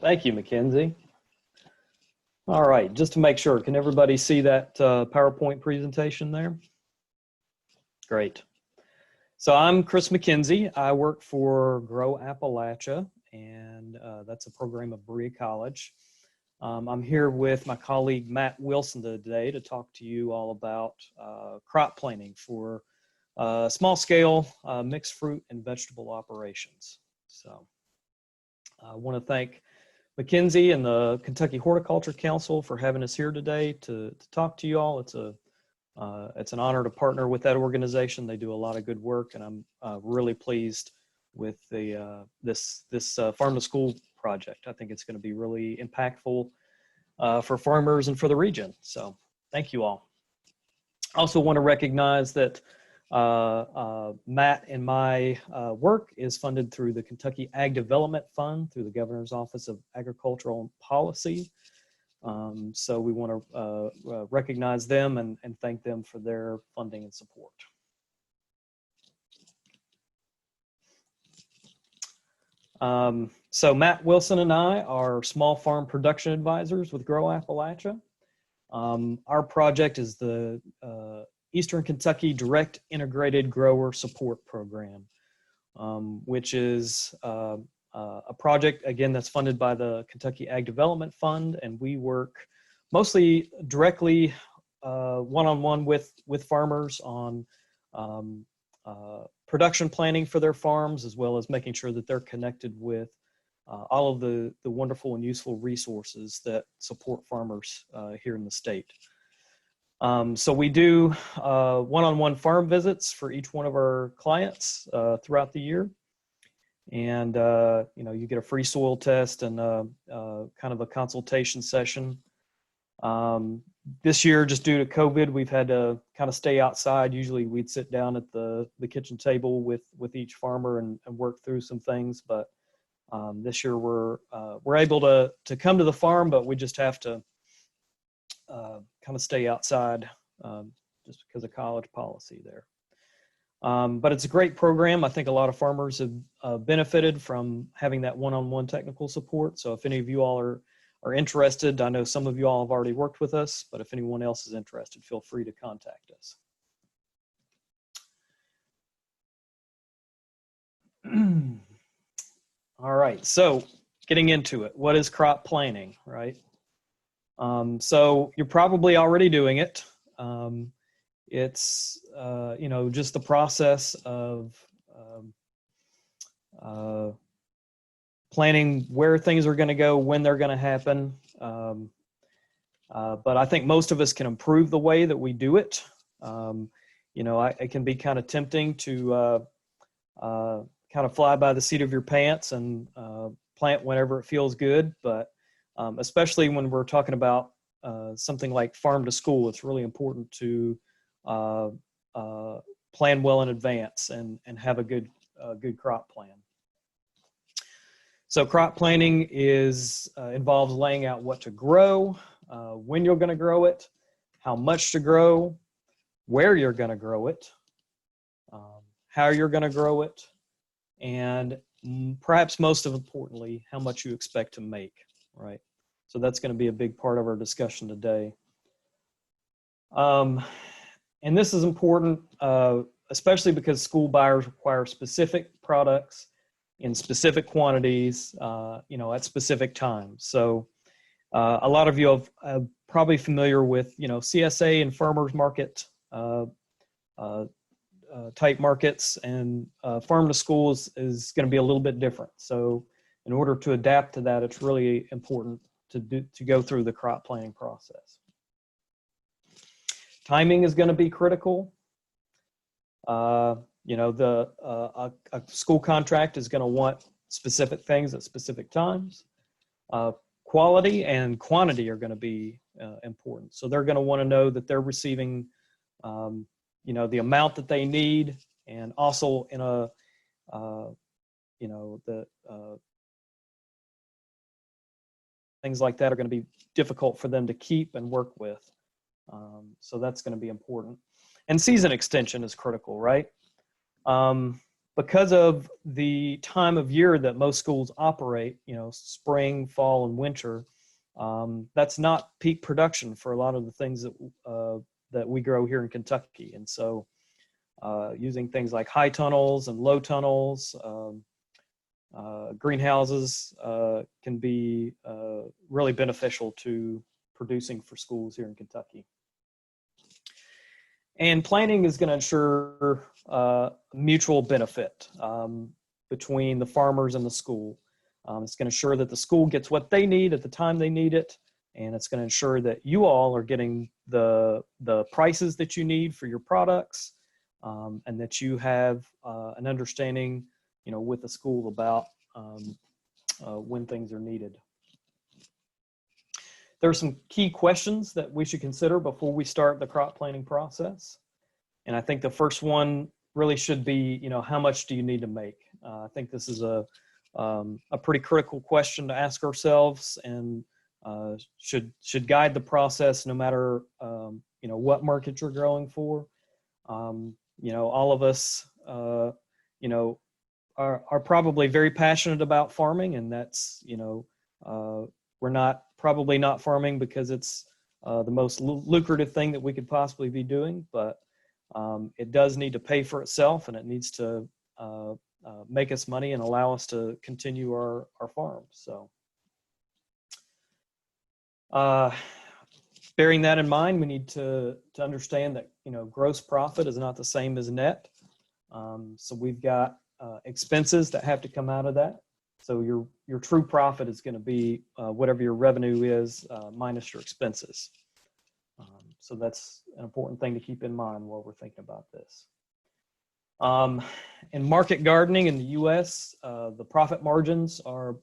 Thank you, McKenzie. All right, just to make sure, can everybody see that PowerPoint presentation there? Great. So I'm Chris McKenzie. I work for Grow Appalachia, and that's a program of Berea College. I'm here with my colleague Matt Wilson today to talk to you all about crop planting for small-scale mixed fruit and vegetable operations. So I want to thank McKenzie and the Kentucky Horticulture Council for having us here today to talk to you all. It's an honor to partner with that organization. They do a lot of good work, and I'm really pleased with the this Farm to School project. I think it's going to be really impactful for farmers and for the region. So thank you all. I also want to recognize that Matt and my work is funded through the Kentucky Ag Development Fund through the Governor's Office of Agricultural Policy. So we want to recognize them and thank them for their funding and support. So Matt Wilson and I are small farm production advisors with Grow Appalachia. Our project is the Eastern Kentucky Direct Integrated Grower Support Program, which is a project, again, that's funded by the Kentucky Ag Development Fund, and we work mostly directly one-on-one with farmers on production planning for their farms, as well as making sure that they're connected with all of the wonderful and useful resources that support farmers here in the state. So we do one-on-one farm visits for each one of our clients throughout the year. And, you know, you get a free soil test and kind of a consultation session. This year, just due to COVID, we've had to kind of stay outside. Usually we'd sit down at the kitchen table with each farmer and work through some things. But this year we're able to come to the farm, but we just have to kind of stay outside just because of college policy there. But it's a great program. I think a lot of farmers have benefited from having that one-on-one technical support. So if any of you all are interested, I know some of you all have already worked with us, but if anyone else is interested, feel free to contact us. All right, so getting into it, what is crop planting, right? So you're probably already doing it. It's, you know, just the process of planning where things are going to go, when they're going to happen. But I think most of us can improve the way that we do it. You know, it can be kind of tempting to kind of fly by the seat of your pants and plant whenever it feels good. But especially when we're talking about something like farm to school, it's really important to plan well in advance and have a good crop plan. So crop planting involves laying out what to grow, when you're going to grow it, how much to grow, where you're going to grow it, how you're going to grow it, and perhaps most importantly, how much you expect to make, right? So that's going to be a big part of our discussion today. And this is important, especially because school buyers require specific products in specific quantities, you know, at specific times. So a lot of you are probably familiar with, you know, CSA and farmers market type markets, and farm to school is going to be a little bit different. So in order to adapt to that, it's really important to go through the crop planting process. Timing is going to be critical. You know, a school contract is going to want specific things at specific times. Quality and quantity are going to be important. So they're going to want to know that they're receiving, you know, the amount that they need, and also in a, you know, things like that are going to be difficult for them to keep and work with. So that's going to be important. And season extension is critical, right? Because of the time of year that most schools operate, spring, fall, and winter, that's not peak production for a lot of the things that we grow here in Kentucky. And so using things like high tunnels and low tunnels, greenhouses can be really beneficial to producing for schools here in Kentucky. And planning is going to ensure mutual benefit between the farmers and the school. It's going to ensure that the school gets what they need at the time they need it, and it's going to ensure that you all are getting the prices that you need for your products, and that you have an understanding, with the school about when things are needed. There are some key questions that we should consider before we start the crop planting process. And I think the first one really should be, how much do you need to make? I think this is a pretty critical question to ask ourselves, and should guide the process no matter, what market you're growing for. All of us, are probably very passionate about farming, and that's, we're probably not farming because it's the most lucrative thing that we could possibly be doing, but it does need to pay for itself, and it needs to make us money and allow us to continue our farm. So bearing that in mind, we need to understand that, gross profit is not the same as net. So we've got expenses that have to come out of that. So your true profit is going to be whatever your revenue is minus your expenses. So that's an important thing to keep in mind while we're thinking about this. In market gardening in the U.S., the profit margins are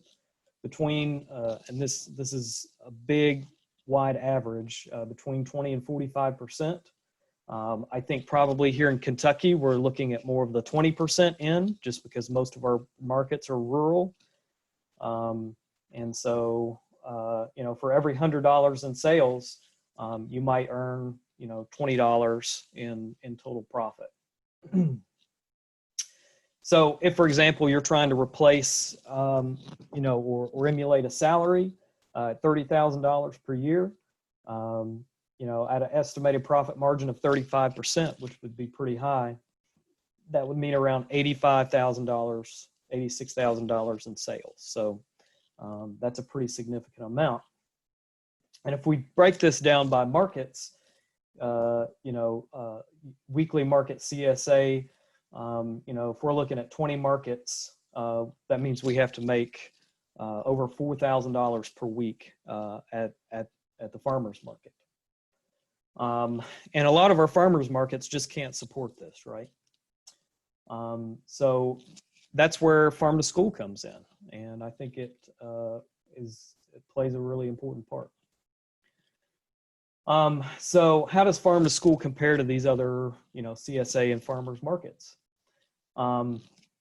between, and this is a big, wide average, between 20 and 45%. I think probably here in Kentucky, we're looking at more of the 20% in, just because most of our markets are rural. And so, for every $100 in sales, you might earn, $20 in total profit. So if, for example, you're trying to replace, or emulate a salary at $30,000 per year, at an estimated profit margin of 35%, which would be pretty high, that would mean around $85,000, $86,000 in sales. So that's a pretty significant amount. And if we break this down by markets, weekly market CSA, if we're looking at 20 markets, that means we have to make over $4,000 per week at the farmer's market. And a lot of our farmers markets just can't support this, right? So that's where farm to school comes in. And I think it plays a really important part. So how does farm to school compare to these other, CSA and farmers markets?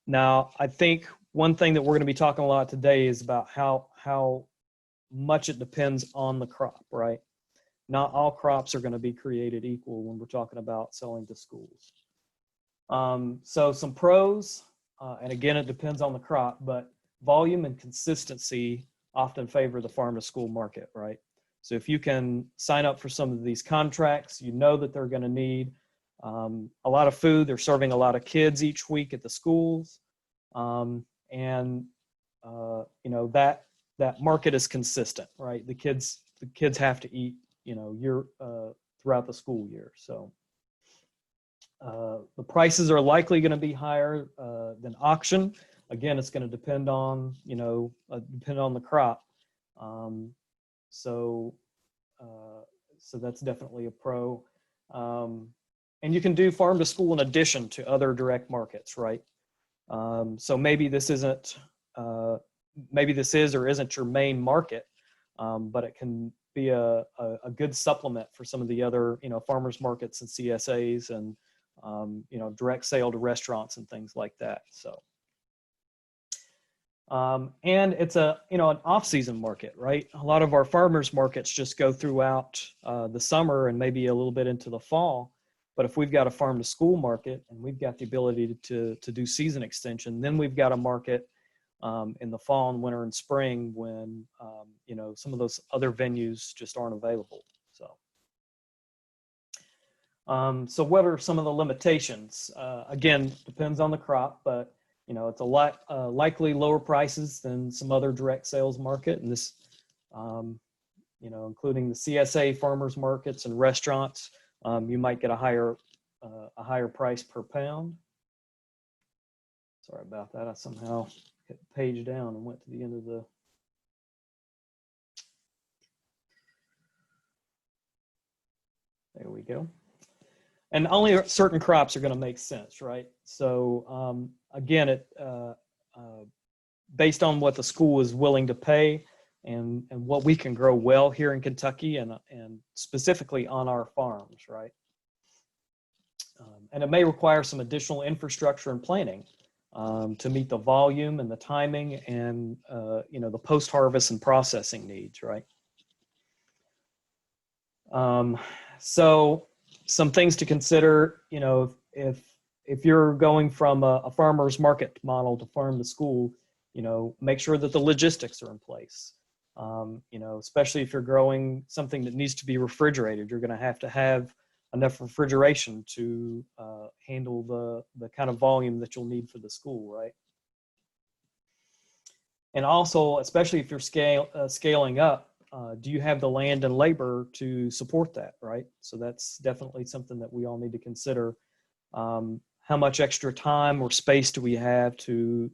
Now, I think one thing that we're going to be talking a lot today is about how much it depends on the crop, right? Not all crops are going to be created equal when we're talking about selling to schools. So some pros, and again, it depends on the crop, but volume and consistency often favor the farm to school market, right? So if you can sign up for some of these contracts, that they're going to need a lot of food. They're serving a lot of kids each week at the schools. That market is consistent, right? The kids have to eat, throughout the school year. So the prices are likely going to be higher than auction. Again, it's going to depend on, the crop. So that's definitely a pro. And you can do farm to school in addition to other direct markets, right? So maybe this isn't, maybe this is or isn't your main market, but it can be a good supplement for some of the other, farmers markets and CSAs and, direct sale to restaurants and things like that. So, and it's an off-season market, right? A lot of our farmers markets just go throughout the summer and maybe a little bit into the fall. But if we've got a farm to school market and we've got the ability to do season extension, then we've got a market in the fall and winter and spring when, you know, some of those other venues just aren't available. So what are some of the limitations? Again, depends on the crop, but you know, it's a lot likely lower prices than some other direct sales market, and this, you know, including the CSA farmers markets and restaurants, you might get a higher price per pound. Sorry about that. I somehow hit the page down and went to the end of the. There we go. And only certain crops are going to make sense, right? So again, based on what the school is willing to pay and what we can grow well here in Kentucky and specifically on our farms, right? And it may require some additional infrastructure and planning to meet the volume and the timing and you know, the post-harvest and processing needs, right? So some things to consider, you know, if you're going from a farmer's market model to farm to school, you know, make sure that the logistics are in place. You know, especially if you're growing something that needs to be refrigerated, you're going to have enough refrigeration to handle the kind of volume that you'll need for the school, right? And also, especially if you're scaling up, do you have the land and labor to support that, right? So that's definitely something that we all need to consider. How much extra time or space do we have to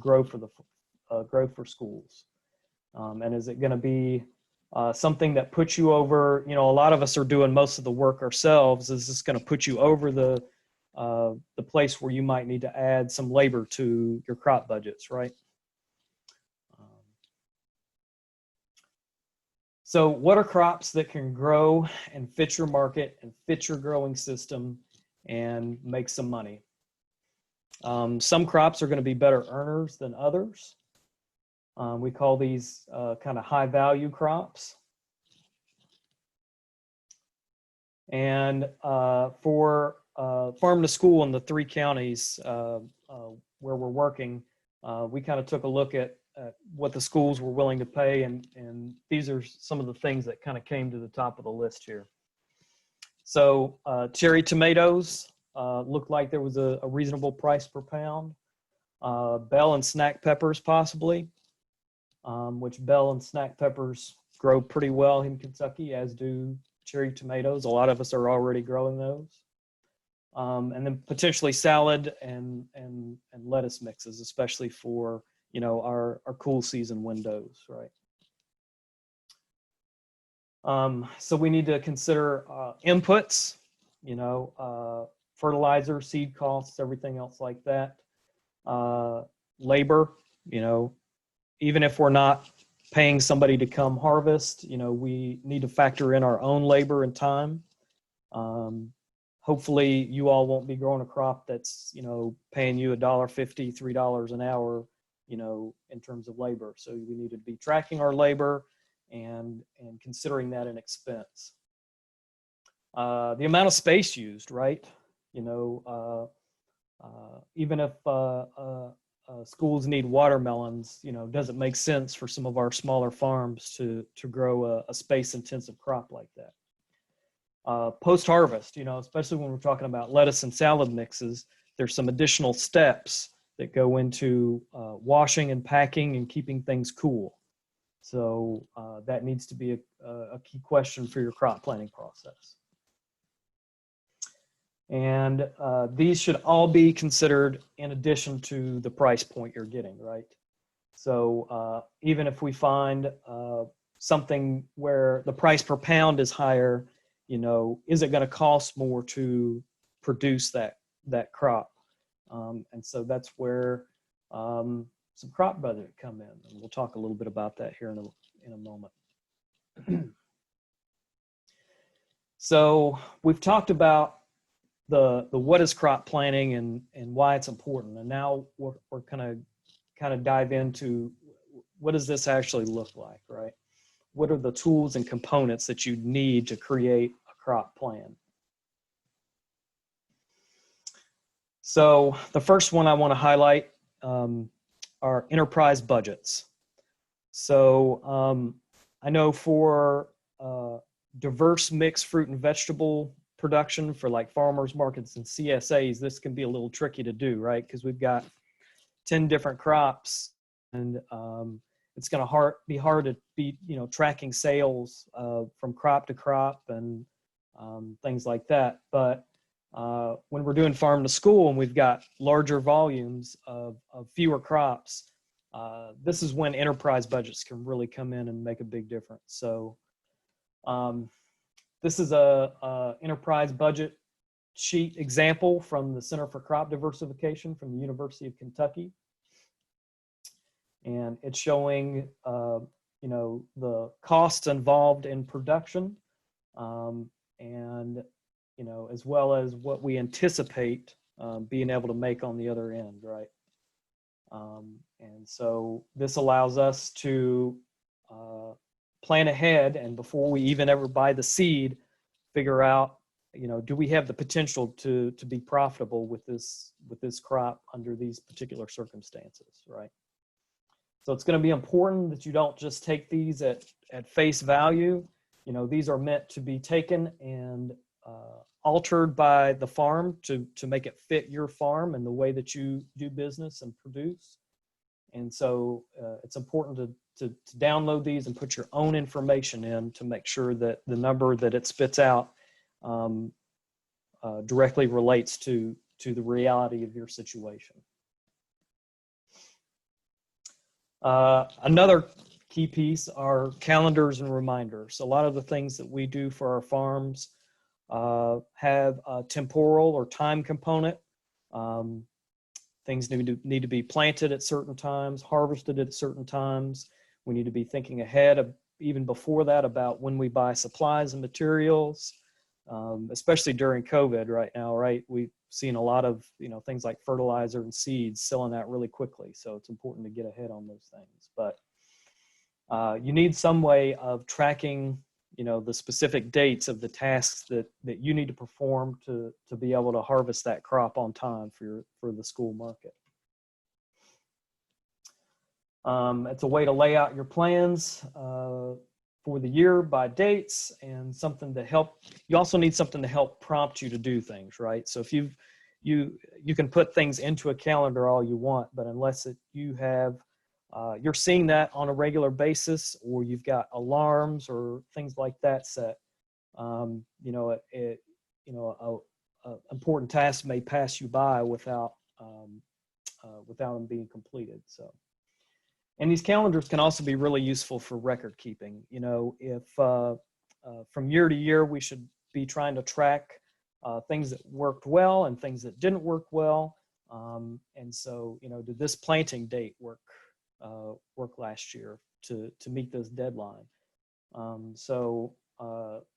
grow for schools? And is it going to be something that puts you over? You know, a lot of us are doing most of the work ourselves. Is this going to put you over the place where you might need to add some labor to your crop budgets, right? So what are crops that can grow and fit your market and fit your growing system and make some money? Some crops are going to be better earners than others. We call these kind of high value crops. And for farm to school in the 3 counties where we're working, we kind of took a look at what the schools were willing to pay, and these are some of the things that kind of came to the top of the list here. So cherry tomatoes looked like there was a reasonable price per pound. Bell and snack peppers possibly, which bell and snack peppers grow pretty well in Kentucky, as do cherry tomatoes. A lot of us are already growing those. And then potentially salad and lettuce mixes, especially for, you know, our cool season windows, right? So we need to consider inputs, you know, fertilizer, seed costs, everything else like that. Labor, you know, even if we're not paying somebody to come harvest, you know, we need to factor in our own labor and time. Hopefully you all won't be growing a crop that's, you know, paying you $1.50, $3 an hour, you know, in terms of labor. So we need to be tracking our labor and considering that an expense. The amount of space used, right? You know, even if schools need watermelons, you know, does it make sense for some of our smaller farms to grow a space-intensive crop like that? Post-harvest, you know, especially when we're talking about lettuce and salad mixes, there's some additional steps that go into washing and packing and keeping things cool. So that needs to be a key question for your crop planning process. And these should all be considered in addition to the price point you're getting, right? So even if we find something where the price per pound is higher, you know, is it going to cost more to produce that crop? And so that's where some crop budget come in, and we'll talk a little bit about that here in a moment. So we've talked about the what is crop planning and why it's important, and now we're kind of dive into what does this actually look like, right? What are the tools and components that you need to create a crop plan? So the first one I want to highlight are enterprise budgets. So I know for diverse mixed fruit and vegetable production for like farmers markets and CSAs, this can be a little tricky to do, right? Because we've got 10 different crops, and it's going to be hard to be, tracking sales from crop to crop and things like that. But when we're doing farm to school and we've got larger volumes of fewer crops, this is when enterprise budgets can really come in and make a big difference. So this is a enterprise budget sheet example from the Center for Crop Diversification from the University of Kentucky. And it's showing, the costs involved in production, and, as well as what we anticipate being able to make on the other end, right? And so this allows us to plan ahead, and before we even ever buy the seed, figure out, do we have the potential to be profitable with this crop under these particular circumstances, right? So it's going to be important that you don't just take these at face value. These are meant to be taken and altered by the farm to make it fit your farm and the way that you do business and produce. And so it's important to download these and put your own information in to make sure that the number that it spits out directly relates to the reality of your situation. Another key piece are calendars and reminders. A lot of the things that we do for our farms have a temporal or time component. Things need to be planted at certain times, harvested at certain times. We need to be thinking ahead even before that about when we buy supplies and materials, especially during COVID right now, right? We've seen a lot of, things like fertilizer and seeds selling out really quickly. So it's important to get ahead on those things. But you need some way of tracking, the specific dates of the tasks that you need to perform to be able to harvest that crop on time for the school market. It's a way to lay out your plans for the year by dates, and something to help. You also need something to help prompt you to do things, right? So if you can put things into a calendar all you want, but unless you're seeing that on a regular basis, or you've got alarms or things like that set, important tasks may pass you by without them being completed. So. And these calendars can also be really useful for record keeping. If from year to year, we should be trying to track things that worked well and things that didn't work well. And so, did this planting date work last year to meet this deadline? So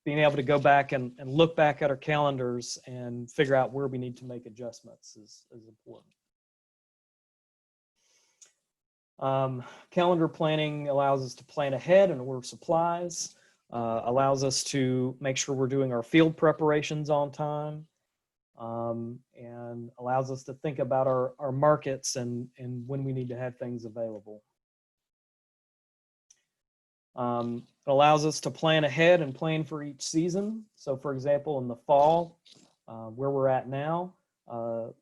being able to go back and look back at our calendars and figure out where we need to make adjustments is important. Calendar planning allows us to plan ahead and order supplies, allows us to make sure we're doing our field preparations on time, and allows us to think about our markets and when we need to have things available. It allows us to plan ahead and plan for each season. So for example, in the fall, where we're at now,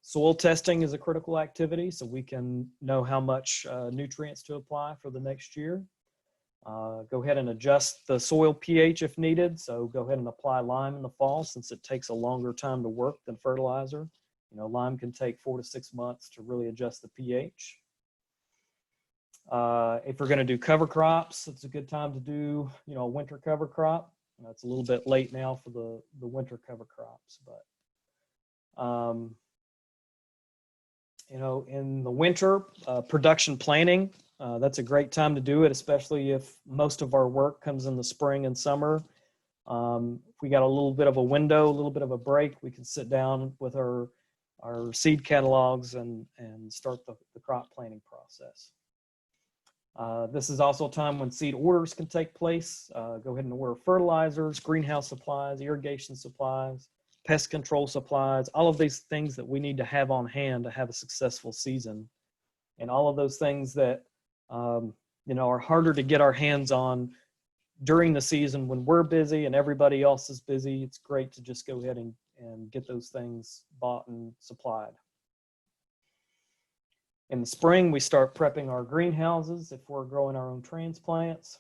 soil testing is a critical activity, so we can know how much nutrients to apply for the next year. Go ahead and adjust the soil pH if needed. So go ahead and apply lime in the fall, since it takes a longer time to work than fertilizer. Lime can take 4 to 6 months to really adjust the pH. If we're going to do cover crops, it's a good time to do, a winter cover crop. It's a little bit late now for the winter cover crops, but in the winter, production planning, that's a great time to do it, especially if most of our work comes in the spring and summer. If we got a little bit of a window, a little bit of a break, we can sit down with our seed catalogs and start the crop planning process. This is also a time when seed orders can take place. Go ahead and order fertilizers, greenhouse supplies, irrigation supplies, pest control supplies, all of these things that we need to have on hand to have a successful season. And all of those things that, you know, are harder to get our hands on during the season when we're busy and everybody else is busy. It's great to just go ahead and get those things bought and supplied. In the spring, we start prepping our greenhouses if we're growing our own transplants,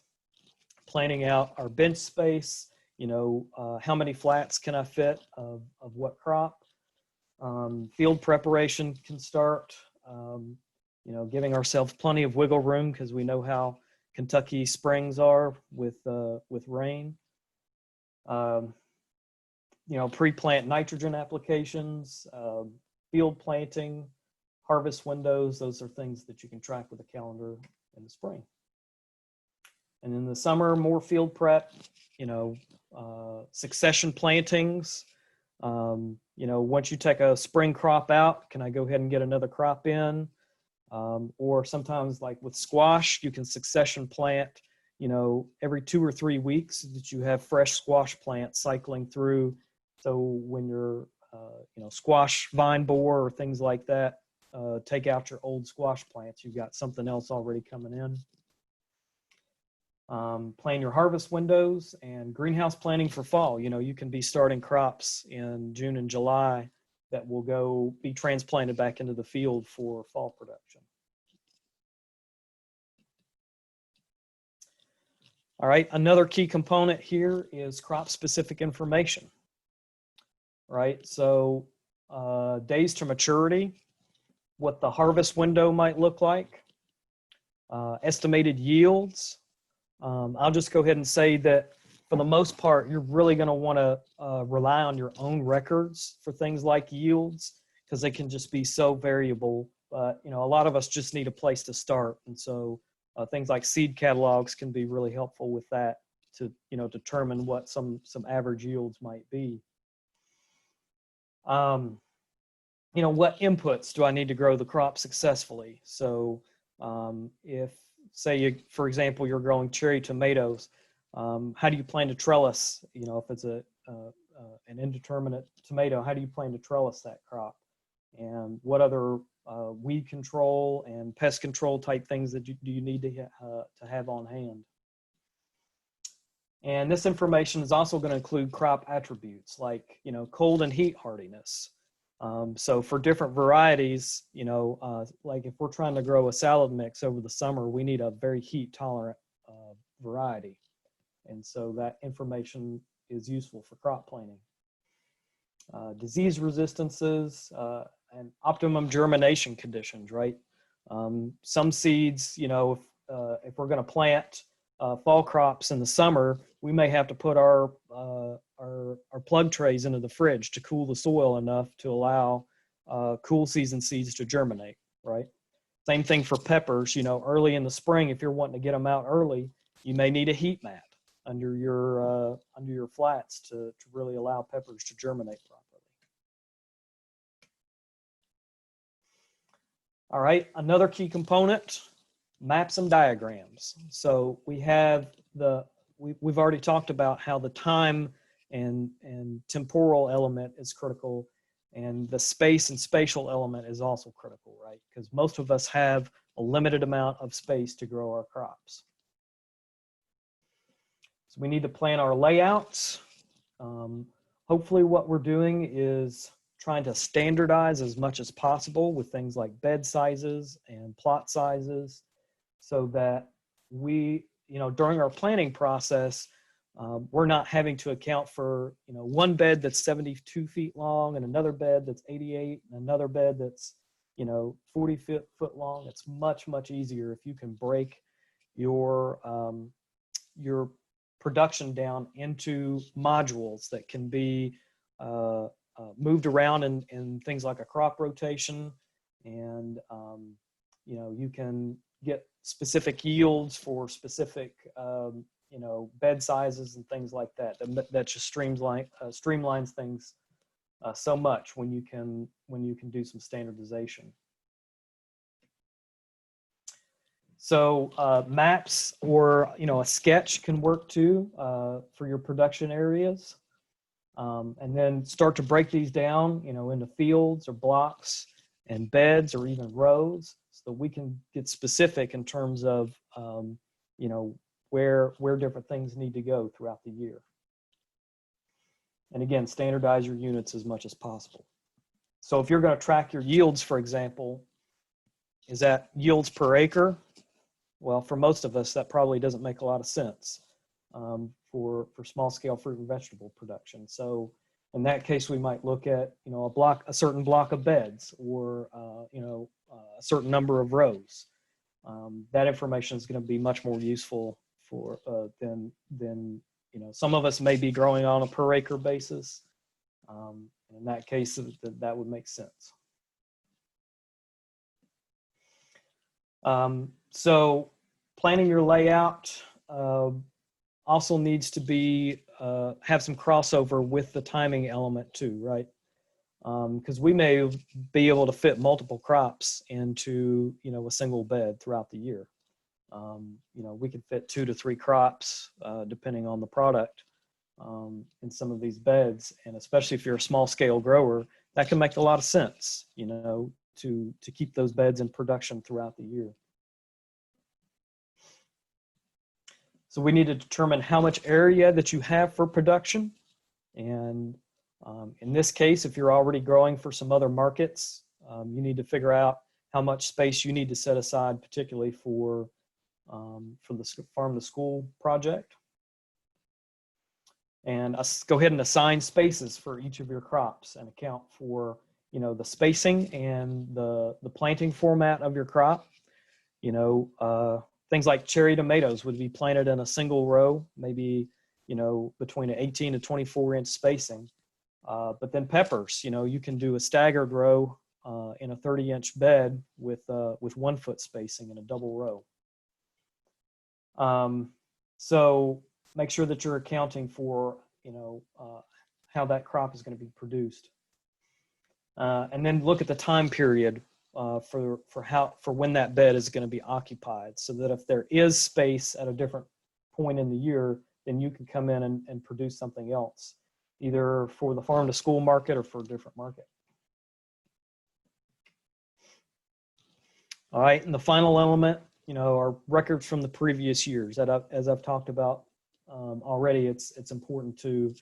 planning out our bench space, you know, how many flats can I fit of what crop. Field preparation can start, you know, giving ourselves plenty of wiggle room because we know how Kentucky springs are with rain. You know, pre-plant nitrogen applications, field planting, harvest windows. Those are things that you can track with a calendar in the spring. And in the summer, more field prep, you know, succession plantings. You know, once you take a spring crop out, can I go ahead and get another crop in? Or sometimes like with squash, you can succession plant, you know, every 2 or 3 weeks that you have fresh squash plants cycling through. So when you're, you know, squash vine borer or things like that, take out your old squash plants. You've got something else already coming in. Plan your harvest windows and greenhouse planning for fall. You know, you can be starting crops in June and July that will go be transplanted back into the field for fall production. All right, another key component here is crop-specific information. Right, so days to maturity, what the harvest window might look like, estimated yields. I'll just go ahead and say that for the most part, you're really going to want to rely on your own records for things like yields because they can just be so variable. But, you know, a lot of us just need a place to start. And so things like seed catalogs can be really helpful with that to, you know, determine what some average yields might be. You know, what inputs do I need to grow the crop successfully? So if, say, you, for example, you're growing cherry tomatoes, how do you plan to trellis? You know, if it's an indeterminate tomato, how do you plan to trellis that crop? And what other weed control and pest control type things that do you need to have on hand? And this information is also going to include crop attributes like, you know, cold and heat hardiness. So for different varieties, you know, like if we're trying to grow a salad mix over the summer, we need a very heat tolerant variety. And so that information is useful for crop planning. Disease resistances and optimum germination conditions, right? Some seeds, you know, if we're going to plant fall crops in the summer, we may have to put our plug trays into the fridge to cool the soil enough to allow cool season seeds to germinate, right? Same thing for peppers. You know, early in the spring, if you're wanting to get them out early, you may need a heat mat under your flats to really allow peppers to germinate properly. All right, another key component, maps and diagrams. So we have we've already talked about how the time and temporal element is critical, and the space and spatial element is also critical, right? Because most of us have a limited amount of space to grow our crops. So we need to plan our layouts. Hopefully what we're doing is trying to standardize as much as possible with things like bed sizes and plot sizes so that we, you know, during our planning process, we're not having to account for, you know, one bed that's 72 feet long and another bed that's 88 and another bed that's, you know, 40 foot long. It's much, much easier if you can break your production down into modules that can be moved around in things like a crop rotation. And, you know, you can get specific yields for specific, you know, bed sizes and things like that. That just streamlines things so much when you can do some standardization. So maps or, you know, a sketch can work too for your production areas. And then start to break these down, into fields or blocks and beds or even rows, so we can get specific in terms of, where different things need to go throughout the year. And again, standardize your units as much as possible. So if you're going to track your yields, for example, is that yields per acre? Well, for most of us, that probably doesn't make a lot of sense for small scale fruit and vegetable production. So in that case, we might look at, a certain block of beds, or, a certain number of rows. That information is going to be much more useful for than some of us may be growing on a per acre basis. In that case, that would make sense. So planning your layout also needs to be have some crossover with the timing element too, right? Because we may be able to fit multiple crops into a single bed throughout the year. We could fit 2 to 3 crops depending on the product in some of these beds, and especially if you're a small scale grower, that can make a lot of sense, to keep those beds in production throughout the year. So we need to determine how much area that you have for production. And in this case, if you're already growing for some other markets, you need to figure out how much space you need to set aside, particularly for the farm to school project. And go ahead and assign spaces for each of your crops and account for, the spacing and the planting format of your crop. Things like cherry tomatoes would be planted in a single row, maybe, between an 18 to 24 inch spacing. But then peppers, you can do a staggered row in a 30-inch bed with 1 foot spacing in a double row. So make sure that you're accounting for, how that crop is going to be produced. And then look at the time period for when that bed is going to be occupied, so that if there is space at a different point in the year, then you can come in and produce something else, either for the farm to school market or for a different market. All right, and the final element, are records from the previous years. As I've talked about already, it's important to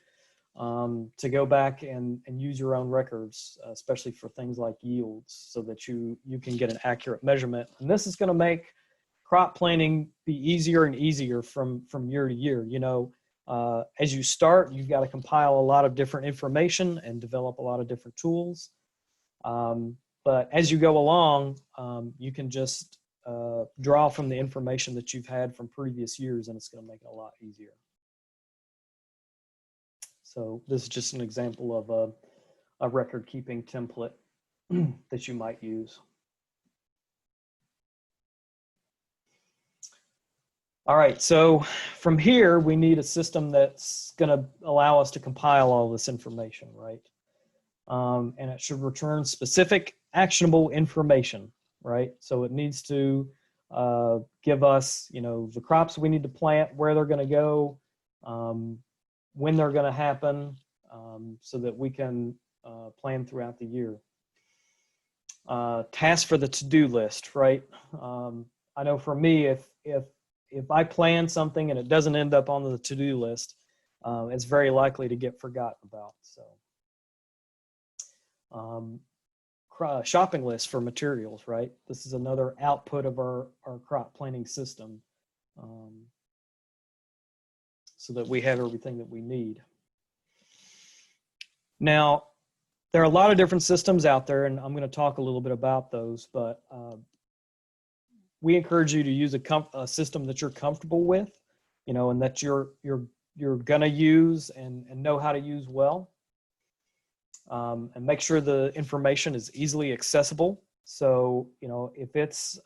go back and use your own records, especially for things like yields, so that you can get an accurate measurement. And this is going to make crop planning be easier and easier from year to year. As you start, you've got to compile a lot of different information and develop a lot of different tools. But as you go along, you can just draw from the information that you've had from previous years, and it's going to make it a lot easier. So this is just an example of a record keeping template that you might use. All right, so from here, we need a system that's going to allow us to compile all this information, right? And it should return specific, actionable information, right? So it needs to give us, the crops we need to plant, where they're going to go, when they're going to happen, so that we can plan throughout the year. Tasks for the to-do list, right? I know for me, if I plan something and it doesn't end up on the to-do list, it's very likely to get forgotten about. So, shopping list for materials, right? This is another output of our crop planning system, so that we have everything that we need. Now, there are a lot of different systems out there, and I'm going to talk a little bit about those, but we encourage you to use a system that you're comfortable with, and that you're going to use and know how to use well. And make sure the information is easily accessible. So, if it's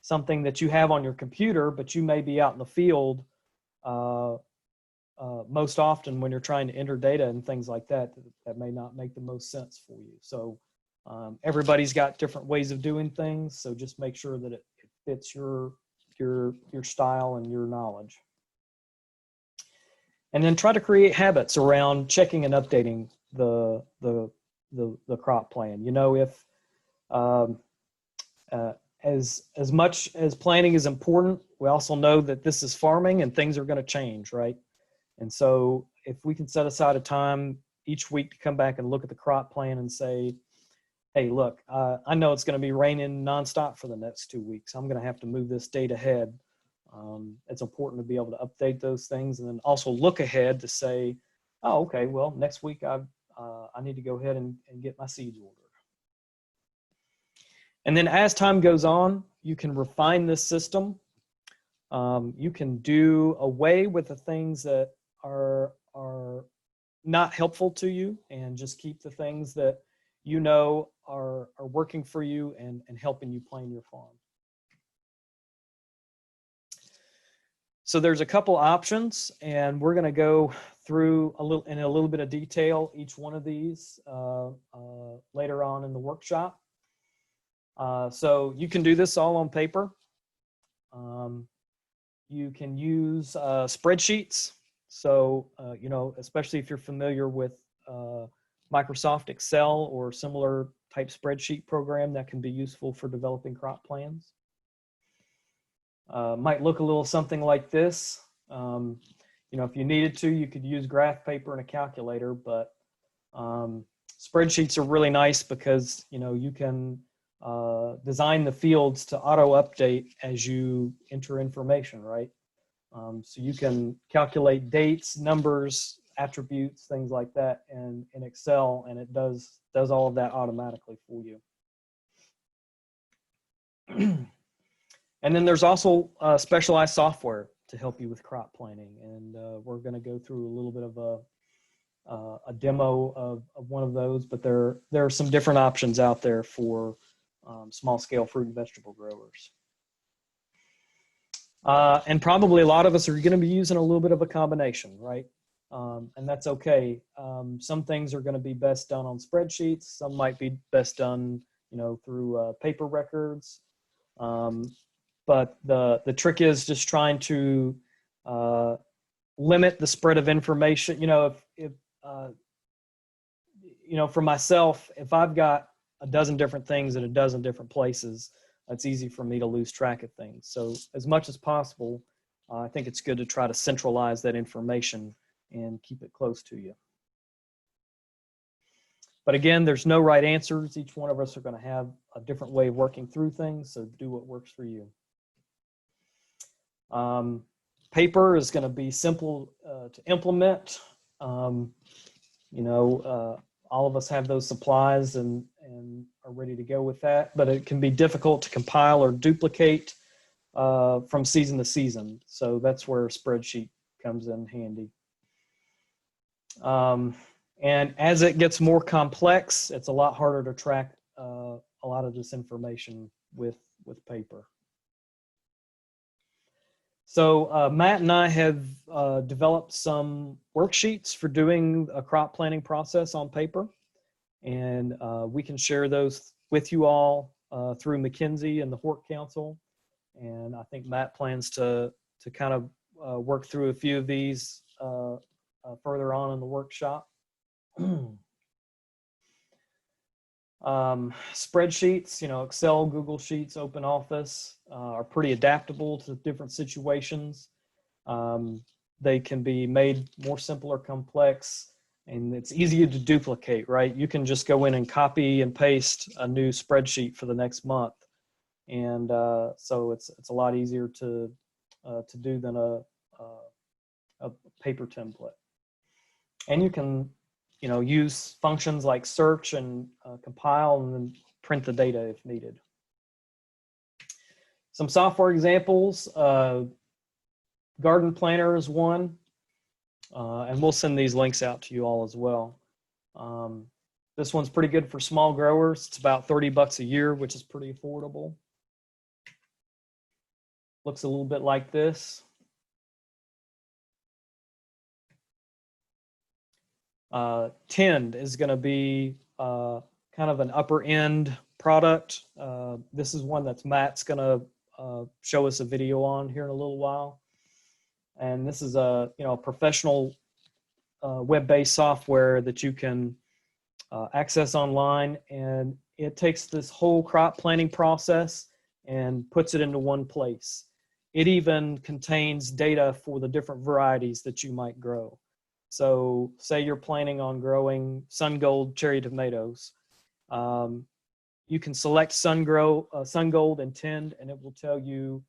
something that you have on your computer, but you may be out in the field most often when you're trying to enter data and things like that, that may not make the most sense for you. So everybody's got different ways of doing things. So just make sure that it fits your style and your knowledge. And then try to create habits around checking and updating the crop plan. You know, if as much as planning is important, we also know that this is farming and things are going to change, right? And so if we can set aside a time each week to come back and look at the crop plan and say, hey, look, I know it's going to be raining nonstop for the next 2 weeks. I'm going to have to move this date ahead. It's important to be able to update those things and then also look ahead to say, oh, okay, well, next week I need to go ahead and get my seeds ordered. And then as time goes on, you can refine this system. You can do away with the things that are not helpful to you and just keep the things that you know are working for you and helping you plan your farm. So there's a couple options, and we're going to go through in a little bit of detail each one of these later on in the workshop. So you can do this all on paper. You can use spreadsheets. So, you know, especially if you're familiar with Microsoft Excel or similar type spreadsheet program, that can be useful for developing crop plans. Might look a little something like this. You know, if you needed to, you could use graph paper and a calculator, but spreadsheets are really nice because, you know, you can design the fields to auto update as you enter information, right? So you can calculate dates, numbers, attributes, things like that in Excel, and it does all of that automatically for you. And then there's also specialized software to help you with crop planning, and we're going to go through a little bit of a demo of one of those, but there are some different options out there for small-scale fruit and vegetable growers. And probably a lot of us are going to be using a little bit of a combination, right? And that's okay. Some things are going to be best done on spreadsheets. Some might be best done, you know, through paper records. But the trick is just trying to limit the spread of information. You know, if you know, for myself, if I've got a dozen different things at a dozen different places, it's easy for me to lose track of things. So as much as possible, I think it's good to try to centralize that information and keep it close to you. But again, there's no right answers. Each one of us are going to have a different way of working through things, so do what works for you. Paper is going to be simple to implement. You know, all of us have those supplies and are ready to go with that, but it can be difficult to compile or duplicate from season to season. So that's where a spreadsheet comes in handy. And as it gets more complex, it's a lot harder to track a lot of this information with paper. So Matt and I have developed some worksheets for doing a crop planning process on paper, and we can share those with you all through McKenzie and the Hort Council. And I think Matt plans to kind of work through a few of these further on in the workshop. Spreadsheets, you know, Excel, Google Sheets, Open Office are pretty adaptable to different situations. They can be made more simple or complex, and it's easier to duplicate, right? You can just go in and copy and paste a new spreadsheet for the next month. And so it's a lot easier to do than a paper template. And you can, you know, use functions like search and compile and then print the data if needed. Some software examples, Garden Planner is one, and we'll send these links out to you all as well. This one's pretty good for small growers. It's about $30 a year, which is pretty affordable. Looks a little bit like this. Tend is going to be kind of an upper end product. This is one that Matt's going to show us a video on here in a little while. And this is a professional web-based software that you can access online, and it takes this whole crop planting process and puts it into one place. It even contains data for the different varieties that you might grow. So say you're planning on growing sun gold cherry tomatoes. You can select sun gold and tend, and it will tell you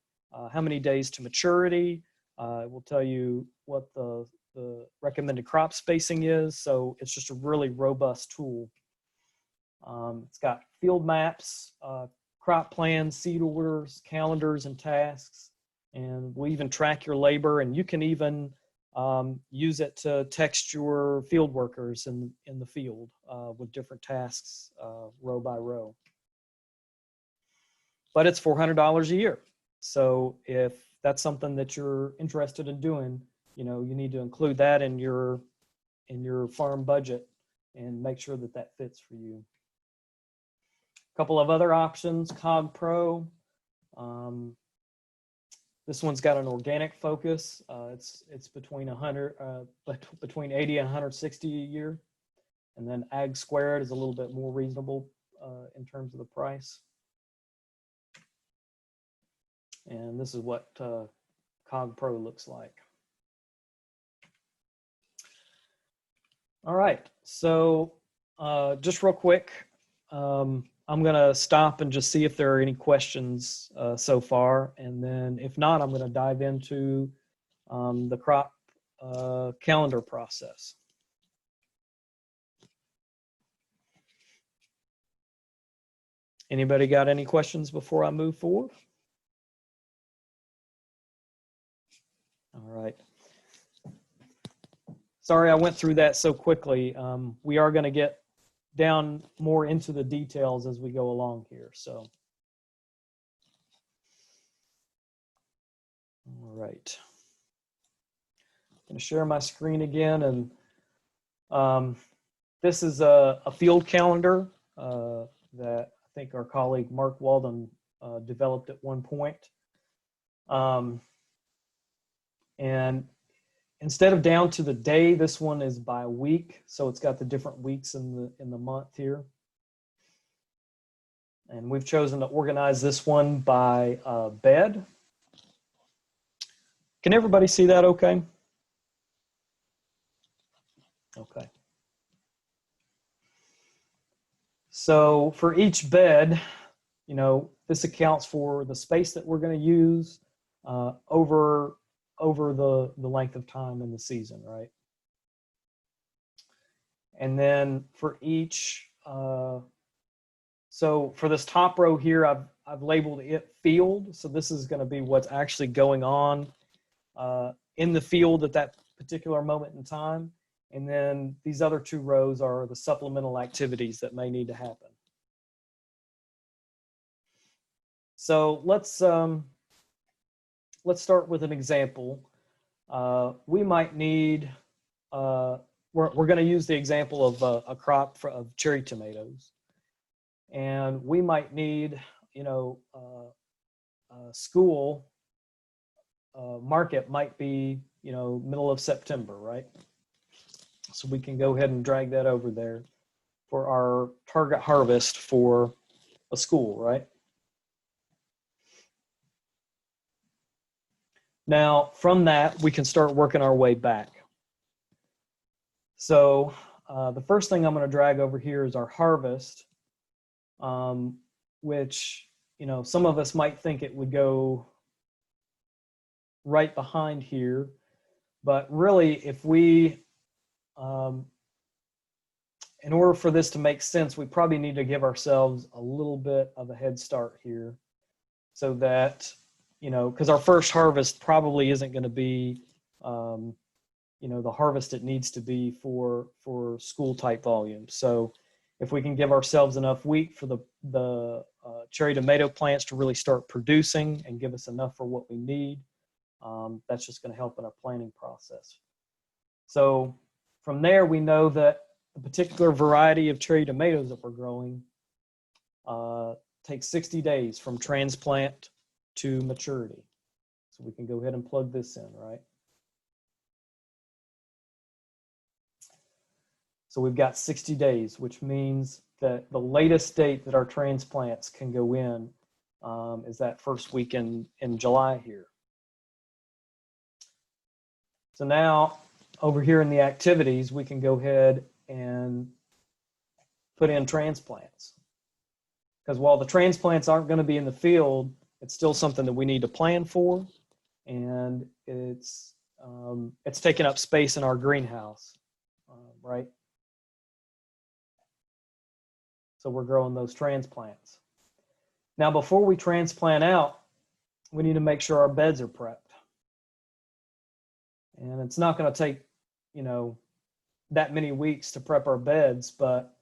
how many days to maturity. It will tell you what the recommended crop spacing is. So it's just a really robust tool. It's got field maps, crop plans, seed orders, calendars, and tasks. And we'll even track your labor, and you can even use it to text your field workers in the field with different tasks, row by row. But it's $400 a year. So if that's something that you're interested in doing, you need to include that in your farm budget and make sure that that fits for you. A couple of other options, Cog Pro. This one's got an organic focus. It's between 80 and 160 a year. And then Ag Squared is a little bit more reasonable in terms of the price. And this is what Cog Pro looks like. All right, so just real quick, I'm gonna stop and just see if there are any questions so far. And then if not, I'm gonna dive into the crop calendar process. Anybody got any questions before I move forward? All right. Sorry I went through that so quickly. We are going to get down more into the details as we go along here. So, all right. I'm going to share my screen again, and this is a field calendar that I think our colleague Mark Walden developed at one point. And instead of down to the day, this one is by week. So it's got the different weeks in the month here. And we've chosen to organize this one by bed. Can everybody see that okay? Okay. So for each bed, this accounts for the space that we're going to use over the length of time in the season, right? And then for each, so for this top row here, I've labeled it field. So this is going to be what's actually going on in the field at that particular moment in time. And then these other two rows are the supplemental activities that may need to happen. So let's start with an example. We might need, we're going to use the example of a crop of cherry tomatoes. And we might need, school market might be, middle of September, right? So we can go ahead and drag that over there for our target harvest for a school, right? Now, from that, we can start working our way back. So the first thing I'm going to drag over here is our harvest, which, some of us might think it would go right behind here. But really, if we, in order for this to make sense, we probably need to give ourselves a little bit of a head start here so that, because our first harvest probably isn't going to be, the harvest it needs to be for school type volume. So if we can give ourselves enough wheat for the cherry tomato plants to really start producing and give us enough for what we need, that's just going to help in our planning process. So from there, we know that the particular variety of cherry tomatoes that we're growing takes 60 days from transplant to maturity. So we can go ahead and plug this in, right? So we've got 60 days, which means that the latest date that our transplants can go in is that first week in July here. So now over here in the activities, we can go ahead and put in transplants. Because while the transplants aren't going to be in the field, it's still something that we need to plan for, and it's taking up space in our greenhouse, right? So we're growing those transplants. Now, before we transplant out, we need to make sure our beds are prepped. And it's not going to take, that many weeks to prep our beds, but,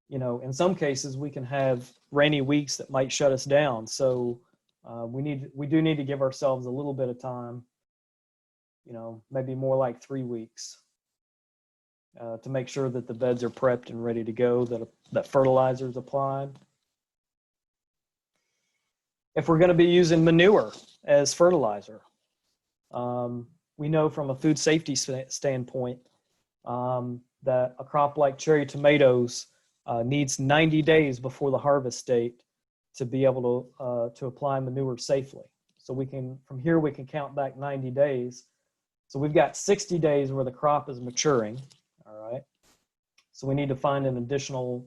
in some cases we can have rainy weeks that might shut us down. So we do need to give ourselves a little bit of time, maybe more like 3 weeks, to make sure that the beds are prepped and ready to go, that fertilizer is applied. If we're going to be using manure as fertilizer, we know from a food safety standpoint that a crop like cherry tomatoes needs 90 days before the harvest date to be able to apply manure safely. So from here we can count back 90 days. So we've got 60 days where the crop is maturing, all right? So we need to find an additional,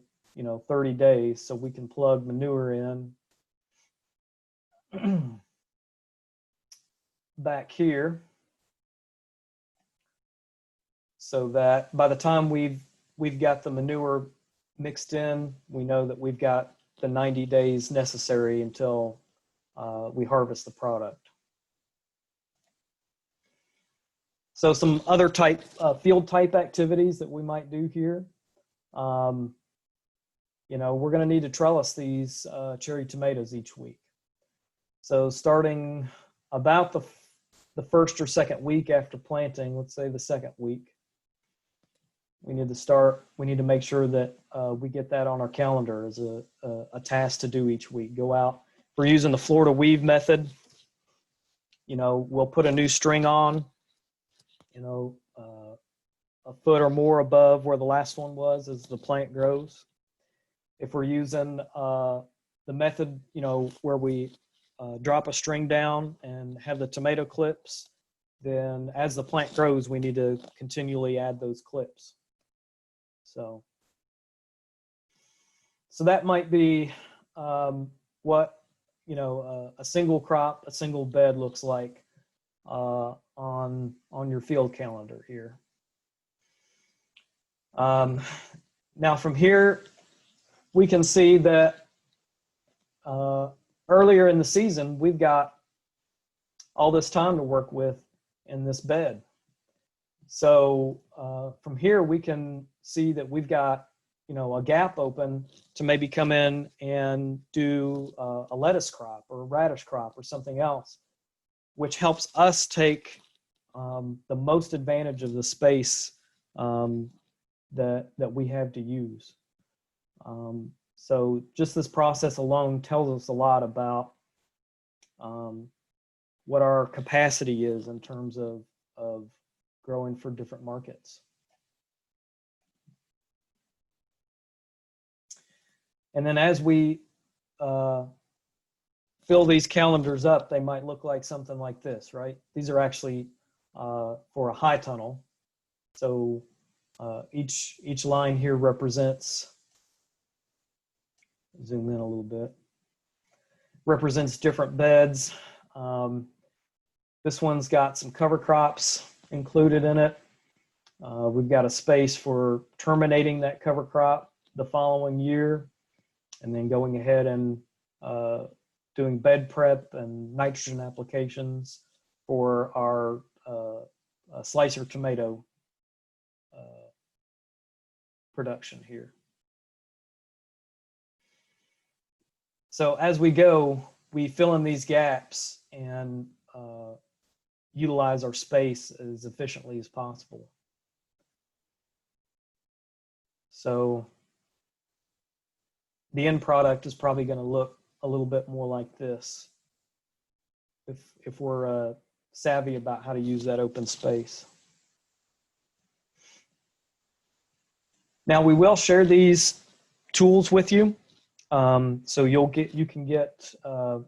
30 days so we can plug manure in back here, so that by the time we've got the manure mixed in, we know that we've got the 90 days necessary until we harvest the product. So some other field type activities that we might do here. We're going to need to trellis these cherry tomatoes each week. So starting about the first or second week after planting, let's say the second week, we need to make sure that we get that on our calendar as a task to do each week. Go out. If we're using the Florida weave method, we'll put a new string on, a foot or more above where the last one was as the plant grows. If we're using the method, where we drop a string down and have the tomato clips, then as the plant grows, we need to continually add those clips. So that might be what a single crop, a single bed looks like on your field calendar here. Now from here, we can see that earlier in the season, we've got all this time to work with in this bed. So from here, we can see that we've got, a gap open to maybe come in and do a lettuce crop or a radish crop or something else, which helps us take the most advantage of the space that we have to use. So just this process alone tells us a lot about what our capacity is in terms of growing for different markets. And then as we fill these calendars up, they might look like something like this, right? These are actually for a high tunnel. So each line here represents, zoom in a little bit, represents different beds. This one's got some cover crops included in it. We've got a space for terminating that cover crop the following year, and then going ahead and doing bed prep and nitrogen applications for our slicer tomato production here. So as we go, we fill in these gaps and utilize our space as efficiently as possible. So the end product is probably going to look a little bit more like this if we're savvy about how to use that open space. Now we will share these tools with you. So you can get through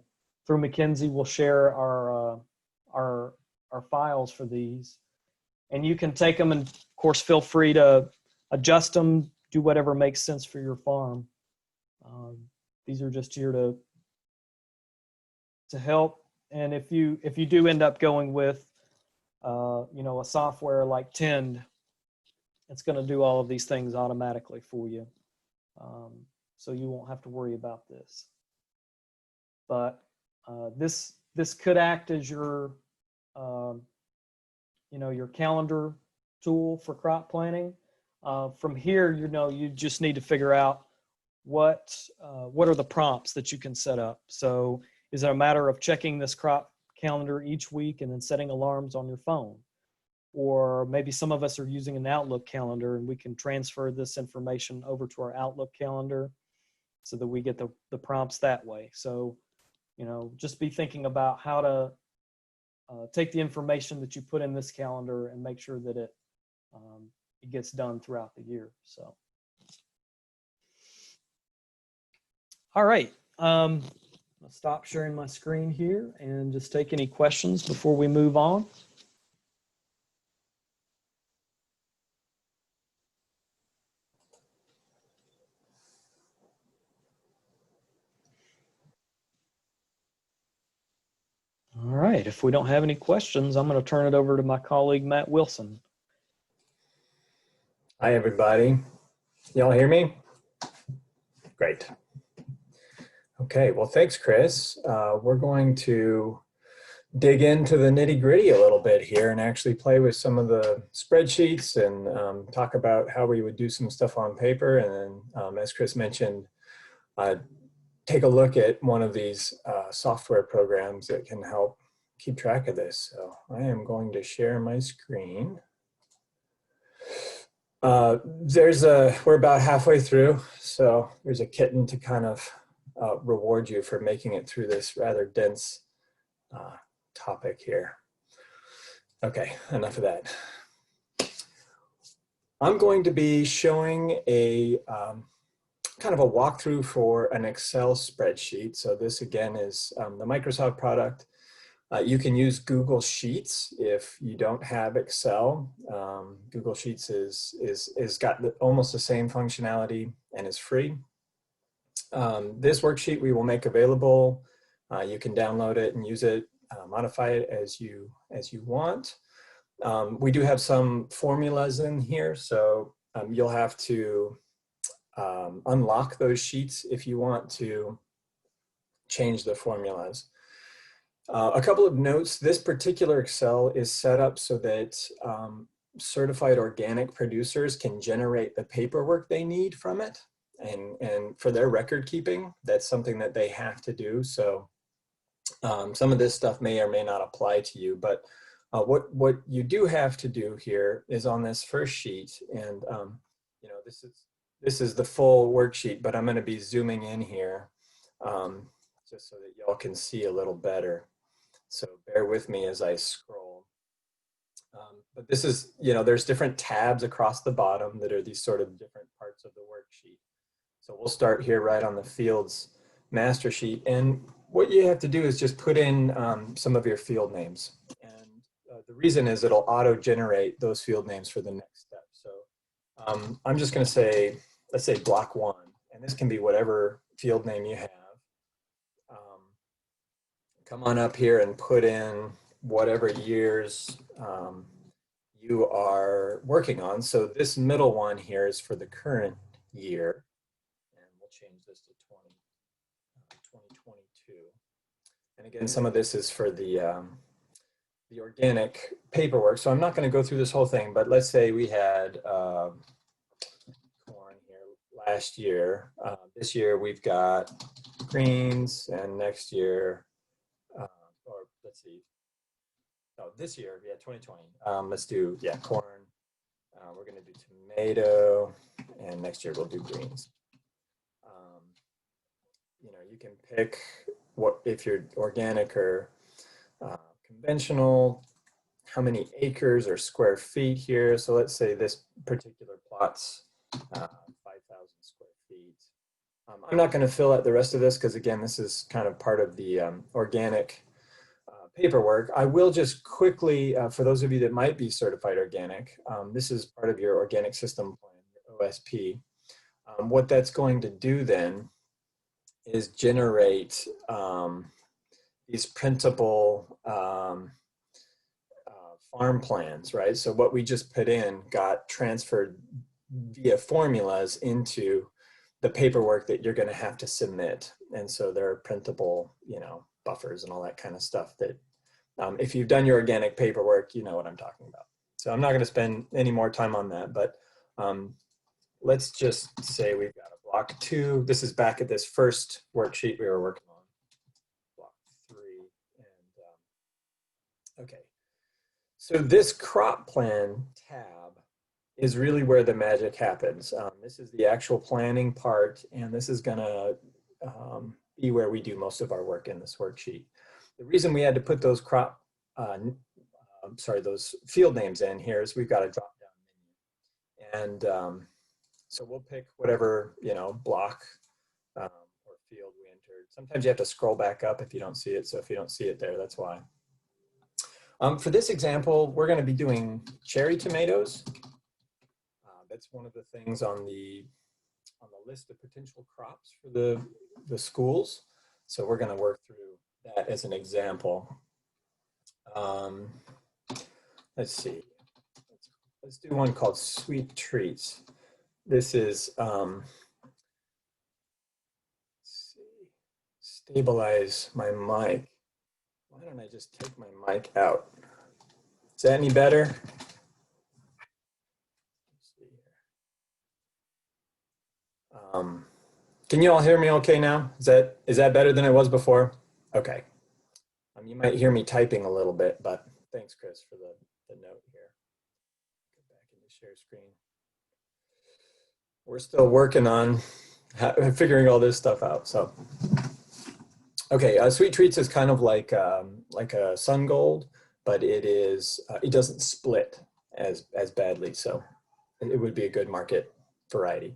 McKenzie. We'll share our files for these, and you can take them and of course feel free to adjust them, do whatever makes sense for your farm. These are just here to help. And if you do end up going with a software like Tend, it's going to do all of these things automatically for you. So you won't have to worry about this. But this could act as your your calendar tool for crop planning. From here, you just need to figure out what are the prompts that you can set up. So is it a matter of checking this crop calendar each week and then setting alarms on your phone? Or maybe some of us are using an Outlook calendar and we can transfer this information over to our Outlook calendar so that we get the prompts that way. So, just be thinking about how to take the information that you put in this calendar and make sure that it gets done throughout the year. So, all right. I'll stop sharing my screen here and just take any questions before we move on. All right, if we don't have any questions, I'm going to turn it over to my colleague, Matt Wilson. Hi, everybody. Y'all hear me? Great. Okay, well, thanks, Chris. We're going to dig into the nitty-gritty a little bit here and actually play with some of the spreadsheets and talk about how we would do some stuff on paper. And then, as Chris mentioned, take a look at one of these software programs that can help keep track of this. So I am going to share my screen. We're about halfway through, so there's a kitten to kind of reward you for making it through this rather dense topic here. Okay, enough of that. I'm going to be showing a kind of a walkthrough for an Excel spreadsheet. So this again is the Microsoft product. You can use Google Sheets if you don't have Excel. Google Sheets is got almost the same functionality and is free. This worksheet we will make available. You can download it and use it, modify it as you want. We do have some formulas in here, so you'll have to unlock those sheets if you want to change the formulas. A couple of notes: this particular Excel is set up so that certified organic producers can generate the paperwork they need from it, and for their record keeping, that's something that they have to do. So some of this stuff may or may not apply to you, but what you do have to do here is on this first sheet, and this is the full worksheet, but I'm going to be zooming in here just so that y'all can see a little better. So bear with me as I scroll. But this is, there's different tabs across the bottom that are these sort of different parts of the worksheet. So we'll start here right on the fields master sheet. And what you have to do is just put in some of your field names. And the reason is it'll auto-generate those field names for the next step. So I'm just going to say, let's say block 1, and this can be whatever field name you have. Come on up here and put in whatever years you are working on. So this middle one here is for the current year, and we'll change this to 2022. And again, some of this is for the organic paperwork. So I'm not going to go through this whole thing, but let's say we had last year. This year we've got greens, and next year, or let's see, this year, 2020. Let's do, corn. We're going to do tomato, and next year we'll do greens. You can pick if you're organic or conventional, how many acres or square feet here. So let's say this particular plot's 5,000 square feet. I'm not going to fill out the rest of this because, again, this is kind of part of the organic paperwork. I will just quickly, for those of you that might be certified organic, this is part of your organic system plan, your OSP. What that's going to do then is generate these printable farm plans, right? So what we just put in got transferred via formulas into the paperwork that you're going to have to submit. And so there are printable, you know, buffers and all that kind of stuff that if you've done your organic paperwork, you know what I'm talking about. So I'm not going to spend any more time on that, but let's just say we've got a block 2. This is back at this first worksheet we were working on, block 3. And okay, so this crop plan tab is really where the magic happens. This is the actual planning part, and this is gonna be where we do most of our work in this worksheet. The reason we had to put those those field names in here is we've got a drop-down menu. And so we'll pick whatever, you know, block or field we entered. Sometimes you have to scroll back up if you don't see it. So if you don't see it there, that's why. For this example, we're gonna be doing cherry tomatoes. That's one of the things on the list of potential crops for the schools. So we're going to work through that as an example. Let's see. Let's do one called Sweet Treats. This is, let's see, stabilize my mic. Why don't I just take my mic out? Is that any better? Can you all hear me okay now? Is that better than it was before? Okay. You might hear me typing a little bit, but thanks, Chris, for the note here. Go back into share screen. We're still working on figuring all this stuff out. So, okay, Sweet Treats is kind of like a Sun Gold, but it doesn't split as badly. So it would be a good market variety.